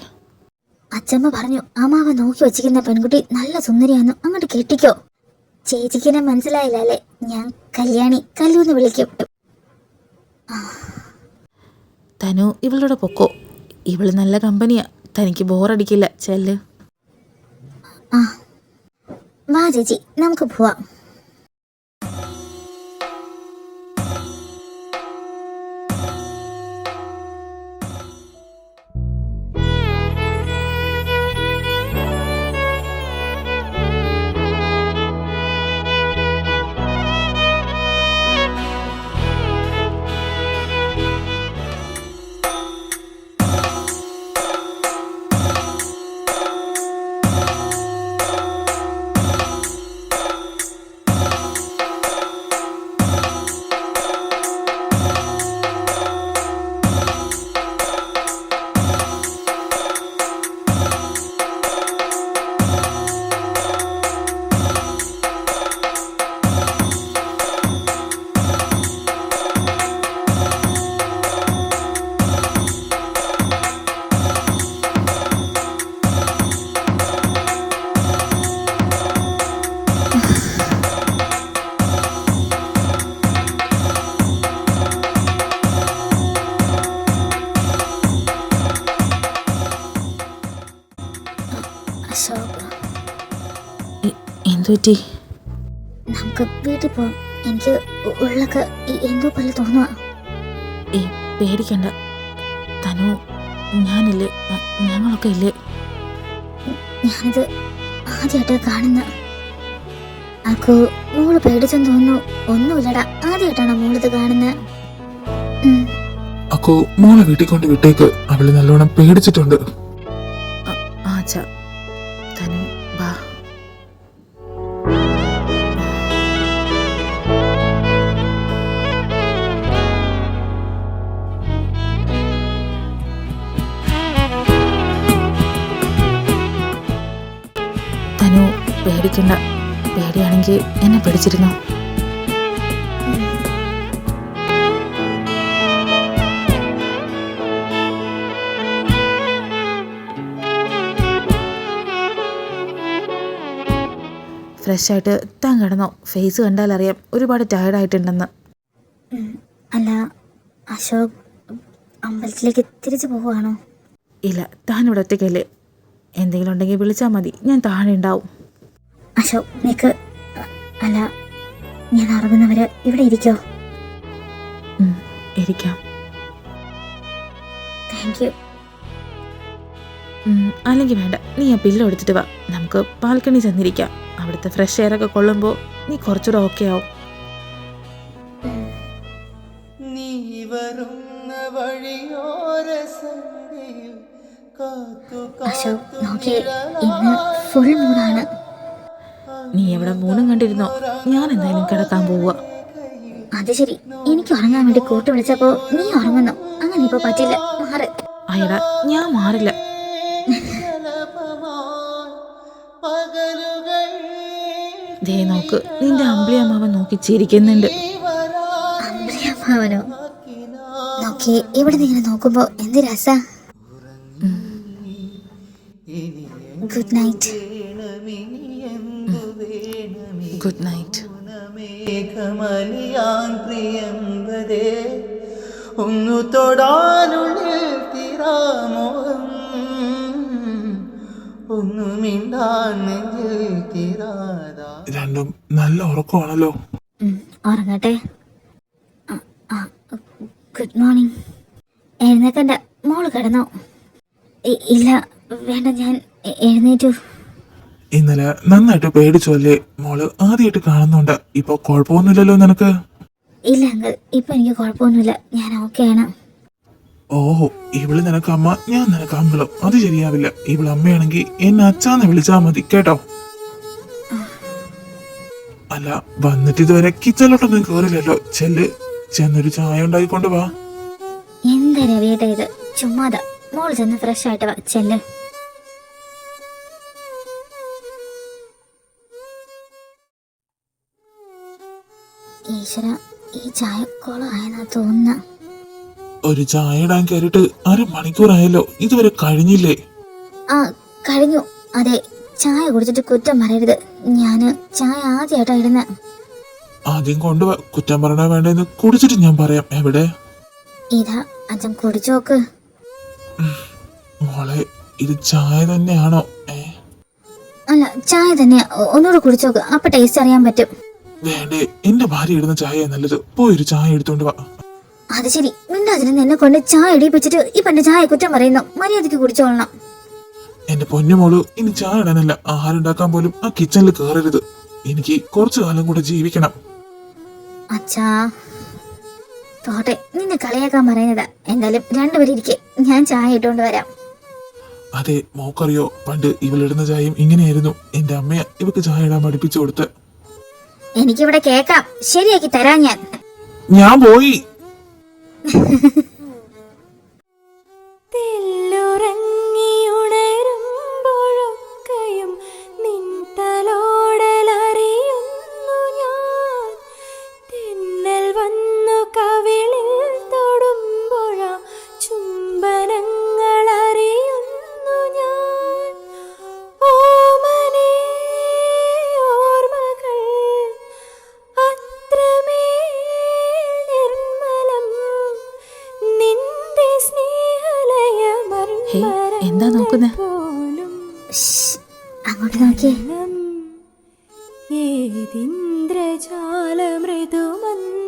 അച്ഛമ്മ പറഞ്ഞു അമ്മാവ നോക്കി വെച്ചിരിക്കുന്ന പെൺകുട്ടി നല്ല സുന്ദരിയാന്നു. അങ്ങോട്ട് കെട്ടിക്കോ. ചേച്ചിക്കിനെ മനസ്സിലായില്ല അല്ലേ? ഞാൻ കല്യാണി, കല്ലൂന്ന് വിളിക്കും. തനു ഇവളുടെ പൊക്കോ. ഇവള് നല്ല കമ്പനിയാ. തനിക്ക് ബോറടിക്കില്ല. ചെല്ല്. ആ വാ ചേച്ചി, നമുക്ക് പോവാം. എന്തുപറ്റി? നമുക്ക് വീട്ടിൽ പോവാം. എനിക്ക് ഉള്ളൊക്കെ എന്തോ പോലെ തോന്നുക. പേടിക്കണ്ട തനു, ഞാനില്ലേ, ഞങ്ങളൊക്കെ ഇല്ലേ. ഞാനിത് ആദ്യമായിട്ട് കാണുന്ന. അക്കു മോള് പേടിച്ചെന്ന് തോന്നുന്നു. ഒന്നുമില്ലടാ, ആദ്യമായിട്ടാണ് മോളിത് കാണുന്നത്. അക്കോ മോളെ വീട്ടിൽ കൊണ്ട് വിട്ടേക്ക്. അവള് നല്ലോണം പേടിച്ചിട്ടുണ്ട്. ആച്ചാ, തനു വാ. തനു പേടിക്കണ്ട. പേടിയാണെങ്കിൽ എന്നെ പിടിച്ചിരുന്നോ. ഫ്രഷ് ആയിട്ട് താൻ കിടന്നോ. ഫേസ് കണ്ടാലറിയാം ഒരുപാട് ടയർഡായിട്ടുണ്ടെന്ന്. അല്ല, അശോക് അമ്പലത്തിലേക്ക് തിരിച്ചു പോവുകയാണോ? ഇല്ല, താൻ ഇവിടെ ഒറ്റയ്ക്കല്ലേ. എന്തെങ്കിലും ഉണ്ടെങ്കിൽ വിളിച്ചാൽ മതി, ഞാൻ താഴെ ഉണ്ടാവും. അശോക് നിക്ക്. അല്ല, ഞാൻ ഉറങ്ങുന്നവരെ ഇവിടെ ഇരിക്കോ? ഇരിക്കാം. Thank you. അല്ലെങ്കിൽ വേണ്ട, നീ ആ പില്ലോ എടുത്തിട്ട് വാ. നമുക്ക് ബാൽക്കണി ചെന്നിരിക്കാം. അവിടുത്തെ ഫ്രഷ് എയർ ഒക്കെ കൊള്ളുമ്പോൾ നീ കുറച്ചുകൂടെ ഓക്കെ ആവും. നീ വരുന്ന വഴിയോര സന്ധ്യയിൽ കാത്തു അശോക് നോക്കി, ഇന്ന് ഫുൾ മൂഡാണ്. നീ എവിടെ മൂന്നും കണ്ടിരുന്നോ? ഞാൻ എന്തായാലും കിടക്കാൻ പോവുക. അത് ശരി, എനിക്ക് ഉറങ്ങാൻ വേണ്ടി കൂട്ട് വിളിച്ചപ്പോ നീ ഉറങ്ങുന്നു. അങ്ങനെ ഇപ്പൊ പറ്റില്ല, മാറ്. അയടാ, ഞാൻ മാറില്ല. ദേ നോക്ക്, നിന്റെ അമ്പിളിയമ്മാവൻ നോക്കി ചിരിക്കുന്നുണ്ട്. അമ്പിളിയമ്മാവനോ? നോക്കി, ഇവിടെ നിങ്ങൾ നോക്കുമ്പോ എന്ത് രസാ. Good night. Good night. മേഘമലിയാൻ പ്രിയമ്പതേ, ഒന്നു തൊടാനുള്ളിൽ തിരാമോഹം, ഒന്നു മിണ്ടാൻ നെഞ്ചിൽ തിരാതാ. രണ്ടും നല്ല ഉറക്കമാണല്ലോ. ഉറങ്ങട്ടെ. Good morning. എഴുന്നേക്കണ്ട, മോള് കിടന്നോ? ഇല്ല വേണ്ട, ഞാൻ എഴുന്നേറ്റു. ഇന്നലെ നന്നായിട്ട് പേടിച്ചു അല്ലേ? മോള് ആദ്യമായിട്ട് കാണുന്നുണ്ട്. ഇപ്പൊ കുഴപ്പമൊന്നുമില്ലല്ലോ നിനക്ക്? ഇല്ല അങ്കിൾ, ഇപ്പൊ എനിക്ക് കുഴപ്പമൊന്നുമില്ല, ഞാൻ ഓക്കെയാണ്. ഓഹോ, ഇവള് നിനക്ക് അമ്മ, ഞാൻ നിനക്ക് അങ്കിളും. അത് ശരിയാവില്ല. ഇവള് അമ്മയാണെങ്കിൽ എന്നെ അച്ഛാന്ന് വിളിച്ചാ മതി കേട്ടോ. അല്ല, വന്നിട്ട് ഇതുവരെ കിച്ചണിലോട്ടൊന്നും കയറില്ലല്ലോ. ചെന്നൊരു ചായ ഉണ്ടായിക്കൊണ്ട് വാ. എന്താ രവിയേട്ടാ ഇത്? ചുമ്മാതാ, മോള് ചെന്ന് ഫ്രഷ് ആയിട്ട് വാ, ചെല്ല്. ഈശ്വര, ഈ ചായ കൊളമായെന്നാ തോന്നുന്ന. ഒരു ചായ ഇടാൻ കയറിയിട്ട് 1/2 മണിക്കൂറായല്ലോ, ഇതുവരെ കഴിഞ്ഞില്ലേ? ആ കഴിഞ്ഞു. അതെ, ചായ കുടിച്ചിട്ട് കുറ്റം പറയരുത്. ഞാന് ചായ ആദ്യമായിട്ടാ ഇടുന്ന. ആദ്യം കൊണ്ടുവാ, കുറ്റം പറഞ്ഞാ വേണ്ടെന്ന് കുടിച്ചിട്ട് ഞാൻ പറയാം. എവിടെ? ഇതാ, അച്ഛൻ കുടിച്ചു നോക്ക്. മോളെ, ഇത് ചായ തന്നെയാണോ? അല്ല, ചായ തന്നെയാ. ഒന്നുകൂടെ കുടിച്ചു നോക്ക്, അപ്പൊ ടേസ്റ്റ് അറിയാൻ പറ്റും. വേണ്ടേ, എന്റെ ഭാര്യ ഇടുന്ന ചായ നല്ലത്. പോയൊരു ചായ എടുത്തോണ്ട് വാ. അത് ശരി, മിണ്ടാതിരുന്ന് എന്നെ കൊണ്ട് ചായ ഇടിപ്പിച്ചിട്ട് ഇപ്പൊ എന്റെ ചായ കുറ്റം പറയുന്നു. മര്യാദക്ക് കുടിച്ചോളണം. എന്റെ പൊന്നുമോള്, ഇനി ചായ ഇടാനല്ല, ആഹാരം ഉണ്ടാക്കാൻ പോലും ആ കിച്ചണിൽ കയറരുത്. എനിക്ക് കുറച്ചു കാലം കൂടെ ജീവിക്കണം. അച്ഛാ പോട്ടെ, നിന്നെ കളിയാക്കാൻ പറയുന്നതാ. എന്തായാലും രണ്ടുപേരും ഇരിക്കെ, ഞാൻ ചായ ഇട്ടുകൊണ്ട് വരാം. അതെ, മോക്കറിയോ, പണ്ട് ഇവളിടുന്ന ചായയും ഇങ്ങനെയായിരുന്നു. എന്റെ അമ്മയ ഇവക്ക് ചായ ഇടാൻ പഠിപ്പിച്ചു കൊടുത്ത്. എനിക്കിവിടെ കേക്കാം, ശരിയാക്കി തരാം ഞാൻ. ഞാൻ പോയി. എന്താ നോക്കുന്നേ? അങ്ങോട്ട് നോക്കിയേ. ഏതിന്ദ്രജാല മൃദുമന്ദഹാസമിൻ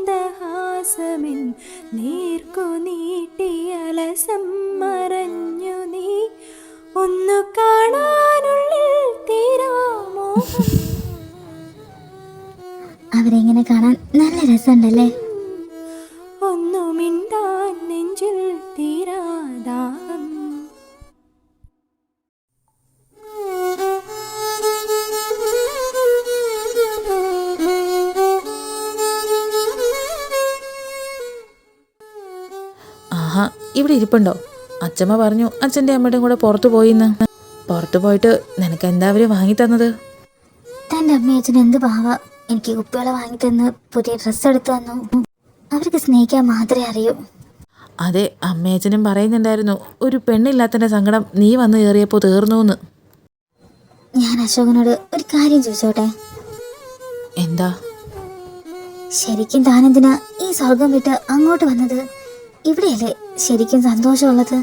നീർക്കു നീട്ടിയലസം മറഞ്ഞു നീ ഒന്നു കാണാനുള്ളിൽ തീരാമോ. അവരെങ്ങനെ കാണാൻ നല്ല രസമുണ്ടല്ലേ? ഒന്നു മിണ്ടാൻ നെഞ്ചിൽ തീരാദാഹം. ആഹാ, ഇവിടെ ഇരിപ്പുണ്ടോ? അച്ഛമ്മ പറഞ്ഞു അച്ഛൻ്റെ അമ്മയുടെയും കൂടെ പുറത്തു പോയിന്ന്. പുറത്തു പോയിട്ട് നിനക്ക് എന്താ അവര് വാങ്ങി തന്നത്? തന്റെ അമ്മയച്ഛൻ എന്ത് ഭാവ. എനിക്ക് കുപ്പികളെ വാങ്ങി തന്ന് പുതിയ ഡ്രസ്സ് എടുത്തു തന്നു. അവർക്ക് സ്നേഹിക്കാൻ മാത്രമേ അറിയൂ. അതെ, അമ്മയച്ഛനും പറയുന്നുണ്ടായിരുന്നു, ഒരു പെണ്ണില്ലാത്തതിൻ്റെ സങ്കടം നീ വന്ന് കയറിയപ്പോൾ തീർന്നു. ഞാൻ അശോകനോട് ഒരു കാര്യം ചോദിച്ചോട്ടെ? എന്താ? ശരിക്കും താനെന്തിനാ ഈ സ്വർഗം വിട്ട് അങ്ങോട്ട് വന്നത്? ഇവിടെയല്ലേ ശരിക്കും സന്തോഷമുള്ളത്?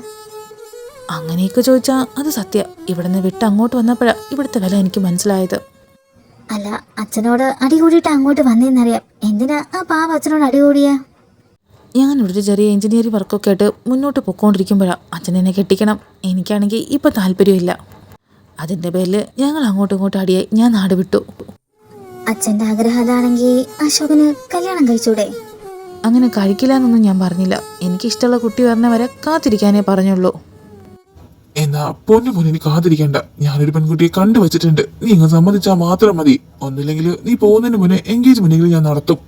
അങ്ങനെയൊക്കെ ചോദിച്ചാ അത് സത്യ. ഇവിടുന്ന് വിട്ട് അങ്ങോട്ട് വന്നപ്പോഴാ ഇവിടുത്തെ വില എനിക്ക് മനസ്സിലായത്. അല്ല, അച്ഛനോട് അടികൂടിയിട്ട് അങ്ങോട്ട് വന്നേന്നറിയാം. എന്തിനാ ആ പാവ അച്ഛനോട് അടികൂടിയ? ഞാനിവിടെ ഒരു ചെറിയ എഞ്ചിനീയറിംഗ് വർക്കൊക്കെ ആയിട്ട് മുന്നോട്ട് പൊയ്ക്കൊണ്ടിരിക്കുമ്പോഴാണ് അച്ഛൻ എന്നെ കെട്ടിക്കണം. എനിക്കാണെങ്കിൽ ഇപ്പം താല്പര്യമില്ല. അതിൻ്റെ പേരിൽ ഞങ്ങൾ അങ്ങോട്ടും ഇങ്ങോട്ടും അടിയായി ഞാൻ നാട് വിട്ടു. അച്ഛൻ്റെ ആഗ്രഹം അതാണെങ്കിൽ അശോകന് കല്യാണം കഴിച്ചൂടെ? അങ്ങനെ കഴിക്കില്ല എന്നൊന്നും ഞാൻ പറഞ്ഞില്ല. എനിക്കിഷ്ടമുള്ള കുട്ടി വരണവരെ കാത്തിരിക്കാനേ പറഞ്ഞുള്ളൂ. എന്നാ പൊന്നു മുന്നിൽ കാത്തിരിക്കണ്ട. ഞാനൊരു പെൺകുട്ടിയെ കണ്ടുവച്ചിട്ടുണ്ട്. നീ ഇങ്ങ് സമ്മതിച്ചാ മാത്രം മതി. ഒന്നില്ലെങ്കിൽ നീ പോകുന്നതിന് മുന്നേ എൻഗേജ്മെന്റെങ്കിലും ഞാൻ നടത്തും.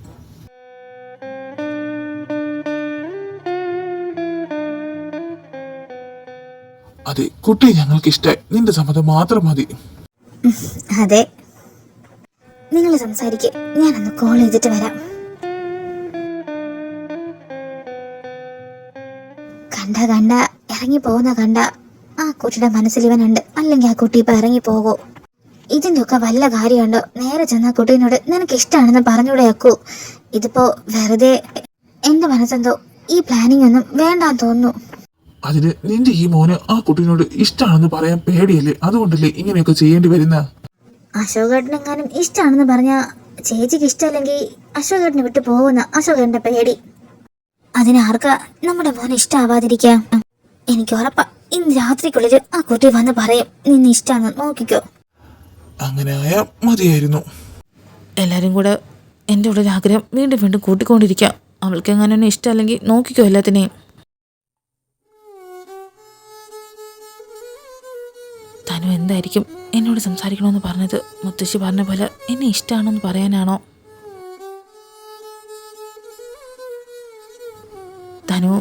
അതെ, കുട്ടിയെ ഞങ്ങൾക്ക് ഇഷ്ടമായി. നിന്റെ സമ്മതം മാത്രം മതി. അതെ, നിങ്ങൾ സംസാരിക്കേ, ഞാനൊന്ന് കോൾ ചെയ്തിട്ട് വരാം. കണ്ട ഇറങ്ങി പോകുന്ന കണ്ട ആ കുട്ടിയുടെ മനസ്സിൽ ഇവനുണ്ട്. അല്ലെങ്കിൽ ആ കുട്ടി ഇപ്പൊ ഇറങ്ങി പോകൂ. ഇതിന്റെ ഒക്കെ വല്ല കാര്യമുണ്ടോ? നേരെ ചെന്ന കുട്ടീനോട് നിനക്ക് ഇഷ്ടമാണെന്ന് പറഞ്ഞൂടെ അക്കു? ഇതിപ്പോ വെറുതെ എന്റെ മനസ്സെന്തോ ഈ പ്ലാനിങ് ഒന്നും വേണ്ടാന്ന് തോന്നുന്നു. അതിന് നിന്റെ ഈ മോന് ആ കുട്ടീനോട് ഇഷ്ടമാണെന്ന് പറയാൻ പേടിയല്ലേ? അതുകൊണ്ടല്ലേ ഇങ്ങനെയൊക്കെ ചെയ്യേണ്ടി വരുന്ന? അശോകേട്ടനെങ്ങാനും ഇഷ്ടമാണെന്ന് പറഞ്ഞ ചേച്ചിക്ക് ഇഷ്ടമല്ലെങ്കിൽ അശോകേട്ടനെ വിട്ടു പോകുന്ന അശോകേട്ടന്റെ പേടി. അതിനാർക്കാ നമ്മുടെ മോനെ ഇഷ്ടമാവാതിരിക്കാം? എനിക്ക് ഉറപ്പാ ഇന്ന് രാത്രിക്കുള്ളിൽ ആ കുട്ടി വന്ന് പറയും നിന്നെ ഇഷ്ടമാണെന്ന്. നോക്കിക്കോ. അങ്ങനെ ആയാ മതിയായിരുന്നു. എല്ലാവരും കൂടെ എൻ്റെ ഉള്ളിൽ ആഗ്രഹം വീണ്ടും വീണ്ടും കൂട്ടിക്കൊണ്ടിരിക്കാം. അവൾക്ക് എങ്ങനെ എന്നെ ഇഷ്ടമല്ലെങ്കിൽ നോക്കിക്കോ എല്ലാത്തിനെയും. തനു എന്തായിരിക്കും എന്നോട് സംസാരിക്കണമെന്ന് പറഞ്ഞത്? മുത്തശ്ശി പറഞ്ഞ പോലെ എന്നെ ഇഷ്ടമാണെന്ന് പറയാനാണോ? തനു,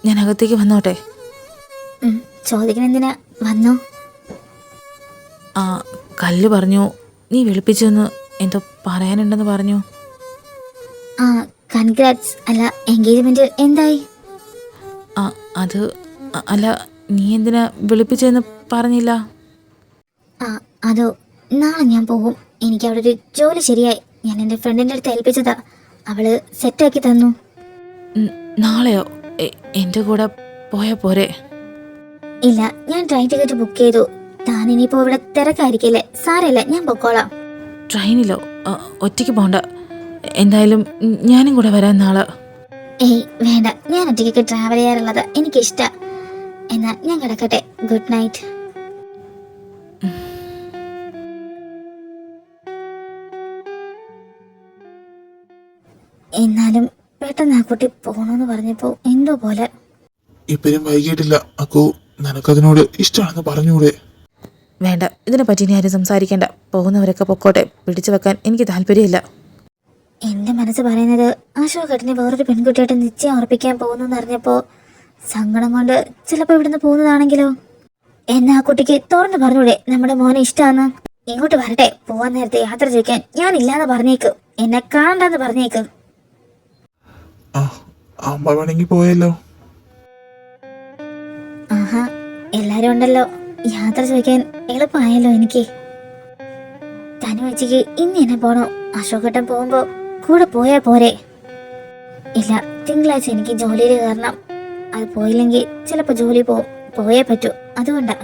ഞാൻ അകത്തേക്ക് വന്നോട്ടെ? ചോദിക്കണ എന്തിനാ വന്നോ? ആ കല്ല് പറഞ്ഞു നീ വിളിപ്പിച്ചെന്ന് എന്തോ പറയാനുണ്ടെന്ന് പറഞ്ഞു. ആ കൺഗ്രാറ്റ്സ്. അല്ല എൻഗേജ്മെന്റ് എന്തായി? ആ അത് അല്ല നീ എന്തിനാ വിളിപ്പിച്ചെന്ന് പറഞ്ഞില്ല? ആ അതോ, നാളെ ഞാൻ പോകും. എനിക്ക് അവിടെ ഒരു ജോലി ശരിയായി. ഞാൻ എൻ്റെ ഫ്രണ്ടിൻ്റെ അടുത്ത് ഏൽപ്പിച്ചതാ. അവള് സെറ്റാക്കി തന്നു. നാളെയോ? എൻ്റെ കൂടെ പോയാൽ പോരെ? ഇല്ല, ഞാൻ ട്രെയിൻ ടിക്കറ്റ് ബുക്ക് ചെയ്തു. താൻ ഇനിയിപ്പോ ഇവിടെ തിരക്കായിരിക്കില്ലേ? സാരമില്ല, ഞാൻ പൊക്കോളാം. ട്രെയിനിലോ? ഒറ്റയ്ക്ക് പോണ്ട. എന്തായാലും ഞാനും കൂടെ വരാൻ നാളെ. ഏയ് വേണ്ട, ഞാൻ ഒറ്റയ്ക്ക് ട്രാവൽ ചെയ്യാറുള്ളത് എനിക്കിഷ്ടാ. എന്നാ ഞാൻ കിടക്കട്ടെ. Good night. എന്നാലും പെട്ടെന്ന് ആ കുട്ടി പോണോന്ന് പറഞ്ഞപ്പോ എന്തോ പോലെ. ഇപ്പഴും വൈകിട്ടില്ല അക്കു, നിനക്കതിനോട് ഇഷ്ടമാണെന്ന് പറഞ്ഞൂടെ? വേണ്ട, ഇതിനെപ്പറ്റി ഇനി ആരും സംസാരിക്കേണ്ട. പോകുന്നവരൊക്കെ പൊക്കോട്ടെ. പിടിച്ചു വെക്കാൻ എനിക്ക് താല്പര്യമില്ല. എന്റെ മനസ്സ് പറയുന്നത് അശോകേട്ടനെ വേറൊരു പെൺകുട്ടിയായിട്ട് നിശ്ചയം ഉറപ്പിക്കാൻ പോകുന്നു അറിഞ്ഞപ്പോ സങ്കടം കൊണ്ട് ചിലപ്പോ ഇവിടുന്ന് പോകുന്നതാണെങ്കിലോ? എന്നാ ആ കുട്ടിക്ക് തുറന്നു പറഞ്ഞൂടെ നമ്മുടെ മോനെ ഇഷ്ടമാന്ന്? ഇങ്ങോട്ട് വരട്ടെ. പോവാൻ നേരത്തെ യാത്ര ചോദിക്കാൻ ഞാനില്ലാന്ന് പറഞ്ഞേക്ക്. എന്നെ കാണണ്ടെന്ന് പറഞ്ഞേക്ക്. ആ അമ്മ വേണമെങ്കിൽ പോയല്ലോ. ആഹാ, എല്ലാരും ഉണ്ടല്ലോ. യാത്ര ചോദിക്കാൻ എളുപ്പമായല്ലോ എനിക്ക്. തനു വെച്ചിക്ക് ഇന്ന് എന്നെ പോണോ? അശോകേട്ടൻ പോകുമ്പോ കൂടെ പോയാ പോരെ? ഇല്ല, തിങ്കളാഴ്ച എനിക്ക് ജോലിയിൽ കയറണം. അത് പോയില്ലെങ്കിൽ ചിലപ്പോ ജോലി പോയേ പറ്റൂ. അതുകൊണ്ടാ.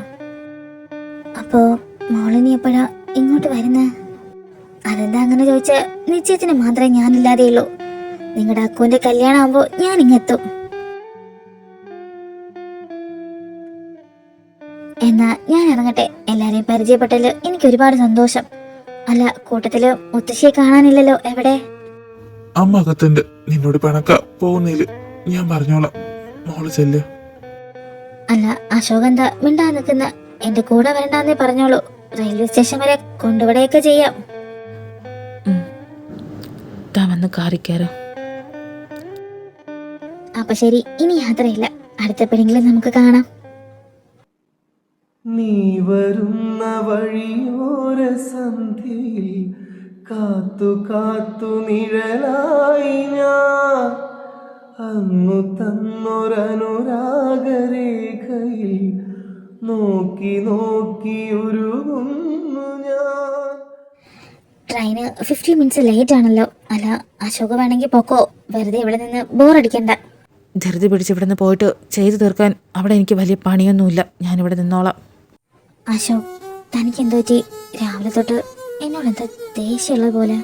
അപ്പോ മോളിനി എപ്പോഴാ ഇങ്ങോട്ട് വരുന്നത്? അതെന്താ അങ്ങനെ ചോദിച്ച? നിശ്ചയത്തിന് മാത്രമേ ഞാനില്ലാതെ ഉള്ളൂ. നിങ്ങളുടെ അക്കുവിന്റെ കല്യാണം ആകുമ്പോ ഞാൻ ഇങ്ങെത്തും. എന്നാ ഞാൻ ഇറങ്ങട്ടെ. എല്ലാരെയും പരിചയപ്പെട്ടതിൽ എനിക്ക് ഒരുപാട് സന്തോഷം. അല്ല, കൂട്ടത്തില് മുത്തശ്ശിയെ കാണാനില്ലല്ലോ. എവിടെ? അമ്മ അകത്തുണ്ട്. നിന്നോട് പിണക്ക പോകുന്നില്ല, ഞാൻ പറഞ്ഞോളാം. മോള് ചെല്ല്. അല്ല, അശോക് എന്താ മിണ്ടാ നിൽക്കുന്ന? എന്റെ കൂടെ വരണ്ടാന്നേ പറഞ്ഞോളൂ. റെയിൽവേ സ്റ്റേഷൻ വരെ കൊണ്ടുവിടുകയൊക്കെ ചെയ്യാം. താൻ വന്ന് കാറിക്കയറും. അപ്പൊ ശരി, ഇനി യാത്രയില്ല. അടുത്തപ്പോഴെങ്കിലും നമുക്ക് കാണാം. നീ വരുന്ന വഴിയോര സന്ധ്യയിൽ കാത്തു കാത്തു നിഴലായി ഞാൻ അങ്ങു തന്നൊരനുരാഗരേഖയിൽ നോക്കി നോക്കി ഉരുകുന്നു ഞാൻ. ട്രെയിന് 15 മിനിറ്റ്സ് ലേറ്റ് ആണല്ലോ. അല്ല, അശോക് വേണമെങ്കിൽ പൊക്കോ. വെറുതെ ഇവിടെ നിന്ന് ബോറടിക്കണ്ട. ധൃതി പിടിച്ച് ഇവിടെ നിന്ന് പോയിട്ട് ചെയ്തു തീർക്കാൻ അവിടെ എനിക്ക് വലിയ പണിയൊന്നുമില്ല. ഞാനിവിടെ നിന്നോളാം. അശോക്, തനിക്ക് എന്തോ പറ്റി? രാവിലെ തൊട്ട് എന്നോട് എന്താ ദേഷ്യമുള്ളത് പോലെ?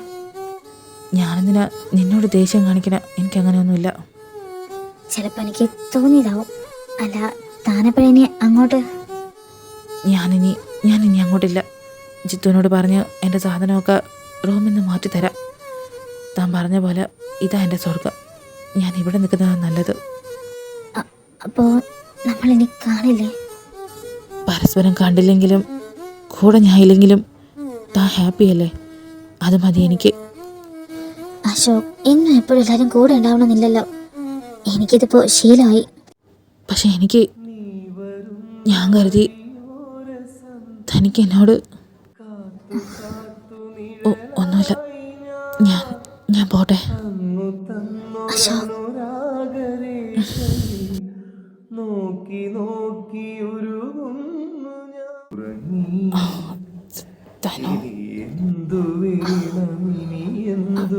ഞാനെന്തിനാ നിന്നോട് ദേഷ്യം കാണിക്കണ? എനിക്കങ്ങനെയൊന്നുമില്ല. ചിലപ്പോ എനിക്ക് തോന്നിയതാവും. അല്ല, താനെപ്പോഴേ അങ്ങോട്ട്? ഞാനിനി അങ്ങോട്ടില്ല. ജിത്തുവിനോട് പറഞ്ഞ് എൻ്റെ സാധനമൊക്കെ റൂമിൽ നിന്ന് മാറ്റിത്തരാം. താൻ പറഞ്ഞ പോലെ ഇതാ എൻ്റെ സ്വർഗം. ഞാൻ ഇവിടെ നിൽക്കുന്നതാണ് നല്ലത്. അപ്പോ നമ്മളിനി കാണില്ലേ? പരസ്പരം കണ്ടില്ലെങ്കിലും കൂടെ ഞാൻ ഇല്ലെങ്കിലും താൻ ഹാപ്പിയല്ലേ? അത് മതി എനിക്ക്. അശോക്, എന്നും എപ്പോഴും എല്ലാരും കൂടെ ഉണ്ടാവണമെന്നില്ലല്ലോ. എനിക്കിതിപ്പോ ശീലമായി. പക്ഷെ ഞാൻ കരുതി തനിക്ക് എന്നോട് ഒന്നുമില്ല. ഞാൻ പോട്ടെ. അശോക്, നോക്കി നോക്കി ഉരുകുന്നു തനു, എന്തു വേണം ഇനി എന്തു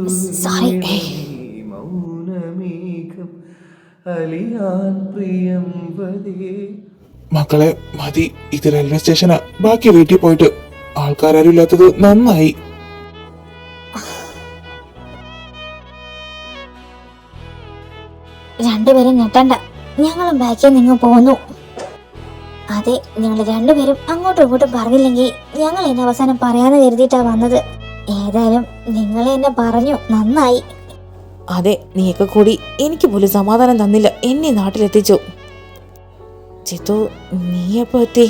മൗനമേഘം അലിയാൻ പ്രിയം വരേ. മക്കളെ മതി, ഇത് റെയിൽവേ സ്റ്റേഷനാ. ബാക്കി വീട്ടിൽ പോയിട്ട്. ആൾക്കാരും ഇല്ലാത്തത് നന്നായി. രണ്ടുപേരും ഞെട്ടണ്ട. ഞങ്ങളും ബാക്കിൽ നിങ്ങൾ പോന്നു. അതെ, നിങ്ങൾ രണ്ടുപേരും അങ്ങോട്ടും ഇങ്ങോട്ടും പറഞ്ഞില്ലെങ്കിൽ ഞങ്ങൾ എന്നെ അവസാനം പറയാതെ കരുതിയിട്ടാ വന്നത്. ഏതായാലും നിങ്ങൾ എന്നെ പറഞ്ഞു, നന്നായി. അതെ, നീയൊക്കെ കൂടി എനിക്ക് പോലും സമാധാനം തന്നില്ല. എന്നെ നാട്ടിലെത്തിച്ചു. ചിത്തു, നീ എപ്പോ എത്തി?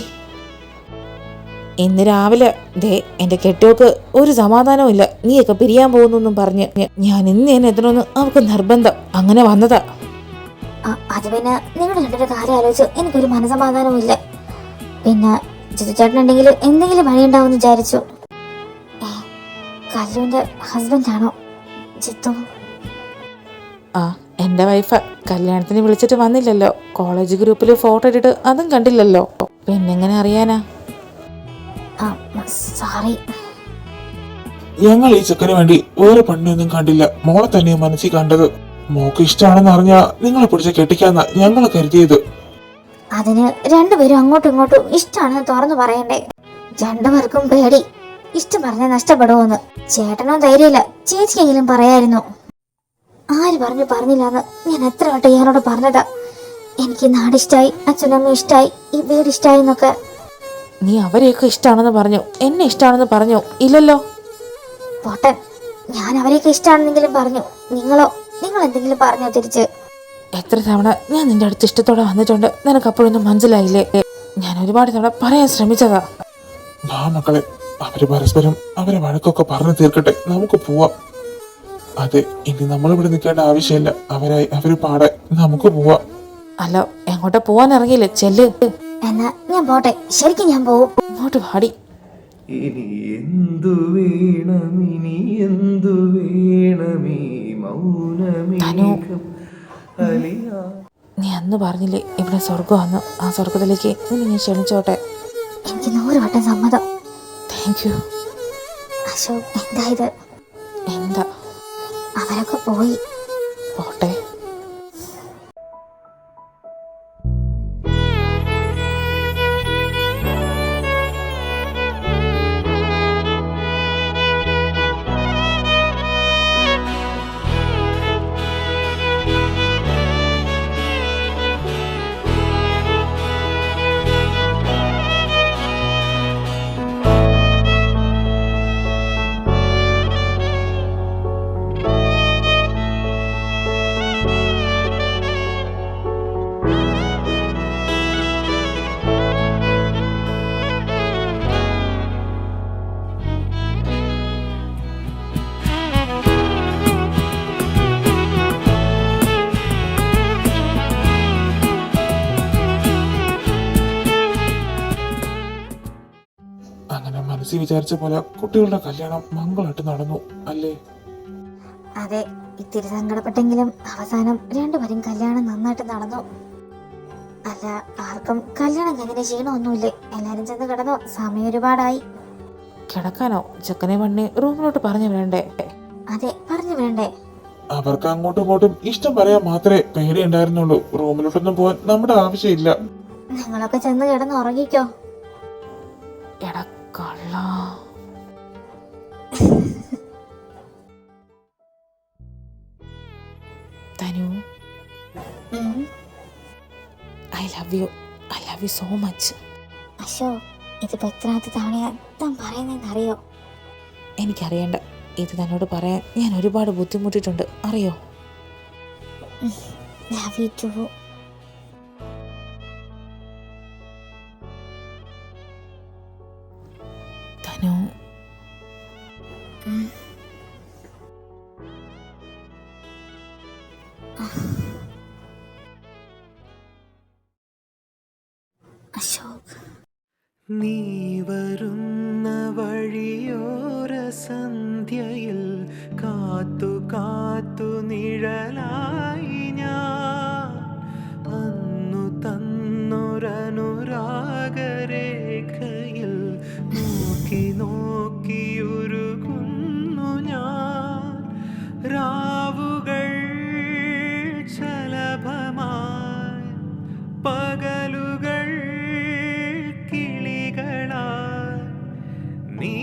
ഇന്ന് രാവിലെ ദേ എൻ്റെ കെട്ടിയോക്ക് ഒരു സമാധാനവും ഇല്ല. നീയൊക്കെ പിരിയാൻ പോകുന്നെന്നും പറഞ്ഞ് ഞാൻ ഇന്ന് തന്നെ എത്തണമെന്ന് അവൾക്ക് നിർബന്ധം. അങ്ങനെ വന്നതാ. അത് പിന്നെ നിങ്ങളുടെ രണ്ടുപേരുടെ കാര്യം ആലോചിച്ചു എനിക്കൊരു മനസമാധാനവും ഇല്ല. പിന്നെ ജിത്തുചേട്ടനുണ്ടെങ്കിൽ എന്തെങ്കിലും വഴിയുണ്ടാവുമെന്ന് വിചാരിച്ചു. കല്ലുവിന്റെ ഹസ്ബൻഡാണോ ജിത്തു? ആ, എൻ്റെ വൈഫ് കല്യാണത്തിന് വിളിച്ചിട്ട് വന്നില്ലല്ലോ. കോളേജ് ഗ്രൂപ്പിൽ ഫോട്ടോ ഇട്ടിട്ട് അതും കണ്ടില്ലല്ലോ. പിന്നെങ്ങനെ അറിയാനാ? സോറി. ഞങ്ങൾ ഈ ചെക്കന് വേണ്ടി വേറെ പെണ്ണൊന്നും കണ്ടില്ല. മോളെ തന്നെ മനസ്സിൽ കണ്ടത്. മോക്ക് ഇഷ്ടമാണെന്ന് അറിഞ്ഞാ നിങ്ങളെ പിടിച്ച് കെട്ടിക്കാന്ന ഞങ്ങൾ കരുതിയത്. അതിന് രണ്ടുപേരും അങ്ങോട്ടും ഇങ്ങോട്ടും ഇഷ്ടമാണെന്ന് തുറന്നു പറയണ്ടേ? രണ്ടുപേർക്കും പേടി ഇഷ്ടം പറഞ്ഞാൽ നഷ്ടപ്പെടുമോന്ന്. ചേട്ടനോ ധൈര്യമില്ല, ചേച്ചിക്കെങ്കിലും പറയായിരുന്നു. ആര് പറഞ്ഞില്ലാന്ന് ഞാൻ എത്ര വട്ടം ഇയാളോട് പറഞ്ഞതാ. എനിക്ക് നാടിഷ്ടായി, അച്ഛനമ്മ ഇഷ്ടായി, ഈ വീട് ഇഷ്ടായി എന്നൊക്കെ. നീ അവരെയൊക്കെ ഇഷ്ടമാണെന്ന് പറഞ്ഞു, എന്നെ ഇഷ്ടമാണെന്ന് പറഞ്ഞു ഇല്ലല്ലോ? പോട്ടൻ, ഞാൻ അവരെയൊക്കെ ഇഷ്ടമാണെന്നെങ്കിലും പറഞ്ഞു. നിങ്ങൾ എന്തെങ്കിലും പറഞ്ഞോ തിരിച്ച്? എത്ര തവണ ഞാൻ നിന്റെ അടുത്ത് ഇഷ്ടത്തോടെ വന്നിട്ടുണ്ട്, നിനക്ക് അപ്പോഴൊന്നും മനസ്സിലായില്ലേ? ഞാൻ ഒരുപാട് തവണ പറയാൻ ശ്രമിച്ചതാ. വാ മക്കളെ, അവര് പരസ്പരം അവരെ വഴക്കൊക്കെ പറഞ്ഞു തീർക്കട്ടെ, നമുക്ക് പോവാം. അതെ, ഇനി നമ്മളിവിടെ നിൽക്കേണ്ട ആവശ്യമില്ല. അവരായി അവര് പാടെ നമുക്ക് പോവാം. അല്ല, എങ്ങോട്ടാ പോവാൻ ഇറങ്ങിയില്ലേ? ചെല്ല്. എന്നാ ഞാൻ പോട്ടെ, ശരിക്കും ഞാൻ പോവും. ഇങ്ങോട്ട് പാടി. ഇനി എന്തു വേണം, ഇനി എന്തു വേണമേ മൗനമേഘം അലിയാ. നീ അന്ന് പറഞ്ഞില്ലേ ഇവിടെ സ്വർഗമാണെന്ന്? ആ സ്വർഗത്തിലേക്ക് നിന്നെ ഞാൻ ക്ഷണിച്ചോട്ടെ? എനിക്ക് 100 വട്ടം സമ്മതം. Thank you. അശോക്, എന്താ ഇത്? എന്താ? അവരൊക്കെ പോയി. പോട്ടെ. അങ്ങനെ മനസ്സിൽ വിചാരിച്ച പോലെ കുട്ടികളുടെ കല്യാണം മംഗളമായിട്ട് നടന്നു അല്ലേ? അതെ, ഇത്തിരി സങ്കടപ്പെട്ടെങ്കിലും അവസാനം രണ്ടുപേരും കല്യാണം നന്നായിട്ട് നടന്നു. അല്ല, ആർക്കും കല്യാണം കഴിഞ്ഞ ക്ഷീണമൊന്നുമില്ലേ? എല്ലാരും ചെന്ന് കിടന്നു. സമയം ഒരുപാടായി. കിടക്കാനോ? ചെക്കനെ പെണ്ണെ റൂമിലോട്ട് പറഞ്ഞു വേണ്ടേ? അതെ, പറഞ്ഞു വേണ്ടേ? അവർക്ക് അങ്ങോട്ടും ഇങ്ങോട്ടും ഇഷ്ടം പറയാൻ മാത്രമേ പേടി ഉണ്ടായിരുന്നുള്ളൂ. റൂമിലോട്ടൊന്നും പോവാൻ നമ്മുടെ ആവശ്യമില്ല. നിങ്ങളൊക്കെ ചെന്ന് കിടന്ന് ഉറങ്ങിക്കോ. എടാ കള്ള. Tanu, I love you so much. അശോ, ഇതിപ്പോ എത്രാമത്തെ തവണയാ താൻ പറയുന്നതെന്നറിയോ? എനിക്കറിയണ്ട. ഇത് തന്നോട് പറയാൻ ഞാൻ ഒരുപാട് ബുദ്ധിമുട്ടിയിട്ടുണ്ട്, അറിയോ? Love you too. Tanu, Ashok, നീ വരുന്ന വഴിയോര സന്ധ്യയിൽ കാത്തു കാത്തു നിഴലായി ഞാൻ. അന്നു തന്നൊരനുരാഗരേഖയിൽ നോക്കി നോക്കിയുരുകുന്നു ഞാൻ. രാവുകൾ ശലഭമായി, പകലുകൾ കിളികളായി. നീ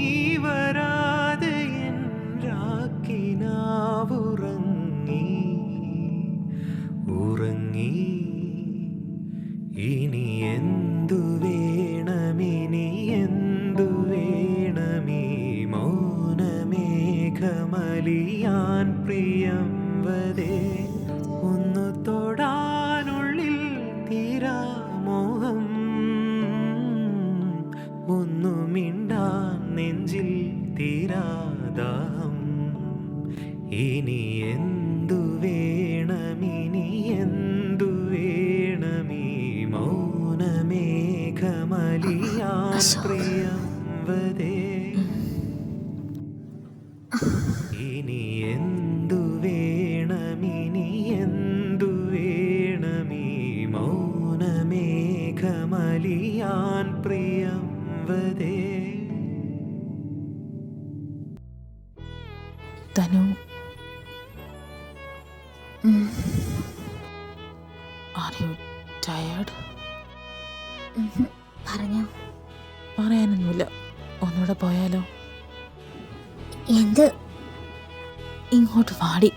വരാതെ എൻ രാക്കിനാവുറങ്ങി ഉറങ്ങി. ഇനി എന്തു വേണമിനി എന്തു വേണമീ മൗനമേഘമലിയാൻ പ്രിയം വരെ. ഒന്നു തൊടാനുള്ളിൽ തീരാമോഹം, ഒന്നു മിണ്ടാൻ നെഞ്ചിൽ തീരാദാഹം. ഇനി എന്തു വേണമിനി എന്തു വേണമീ മൗനമേഘ പ്രിയംവദേ ഇനി എന്തു വേണമിനി എന്തു വേണമീ മൗനമേഘമലിയാൻ പ്രിയംവദേ തനു, ആർ യു ടയേർഡ്? പറഞ്ഞോ. പറയാനൊന്നുമില്ല. ഒന്നുകൂടെ പോയാലോ? എന്ത്? ഇങ്ങോട്ട് വാടി.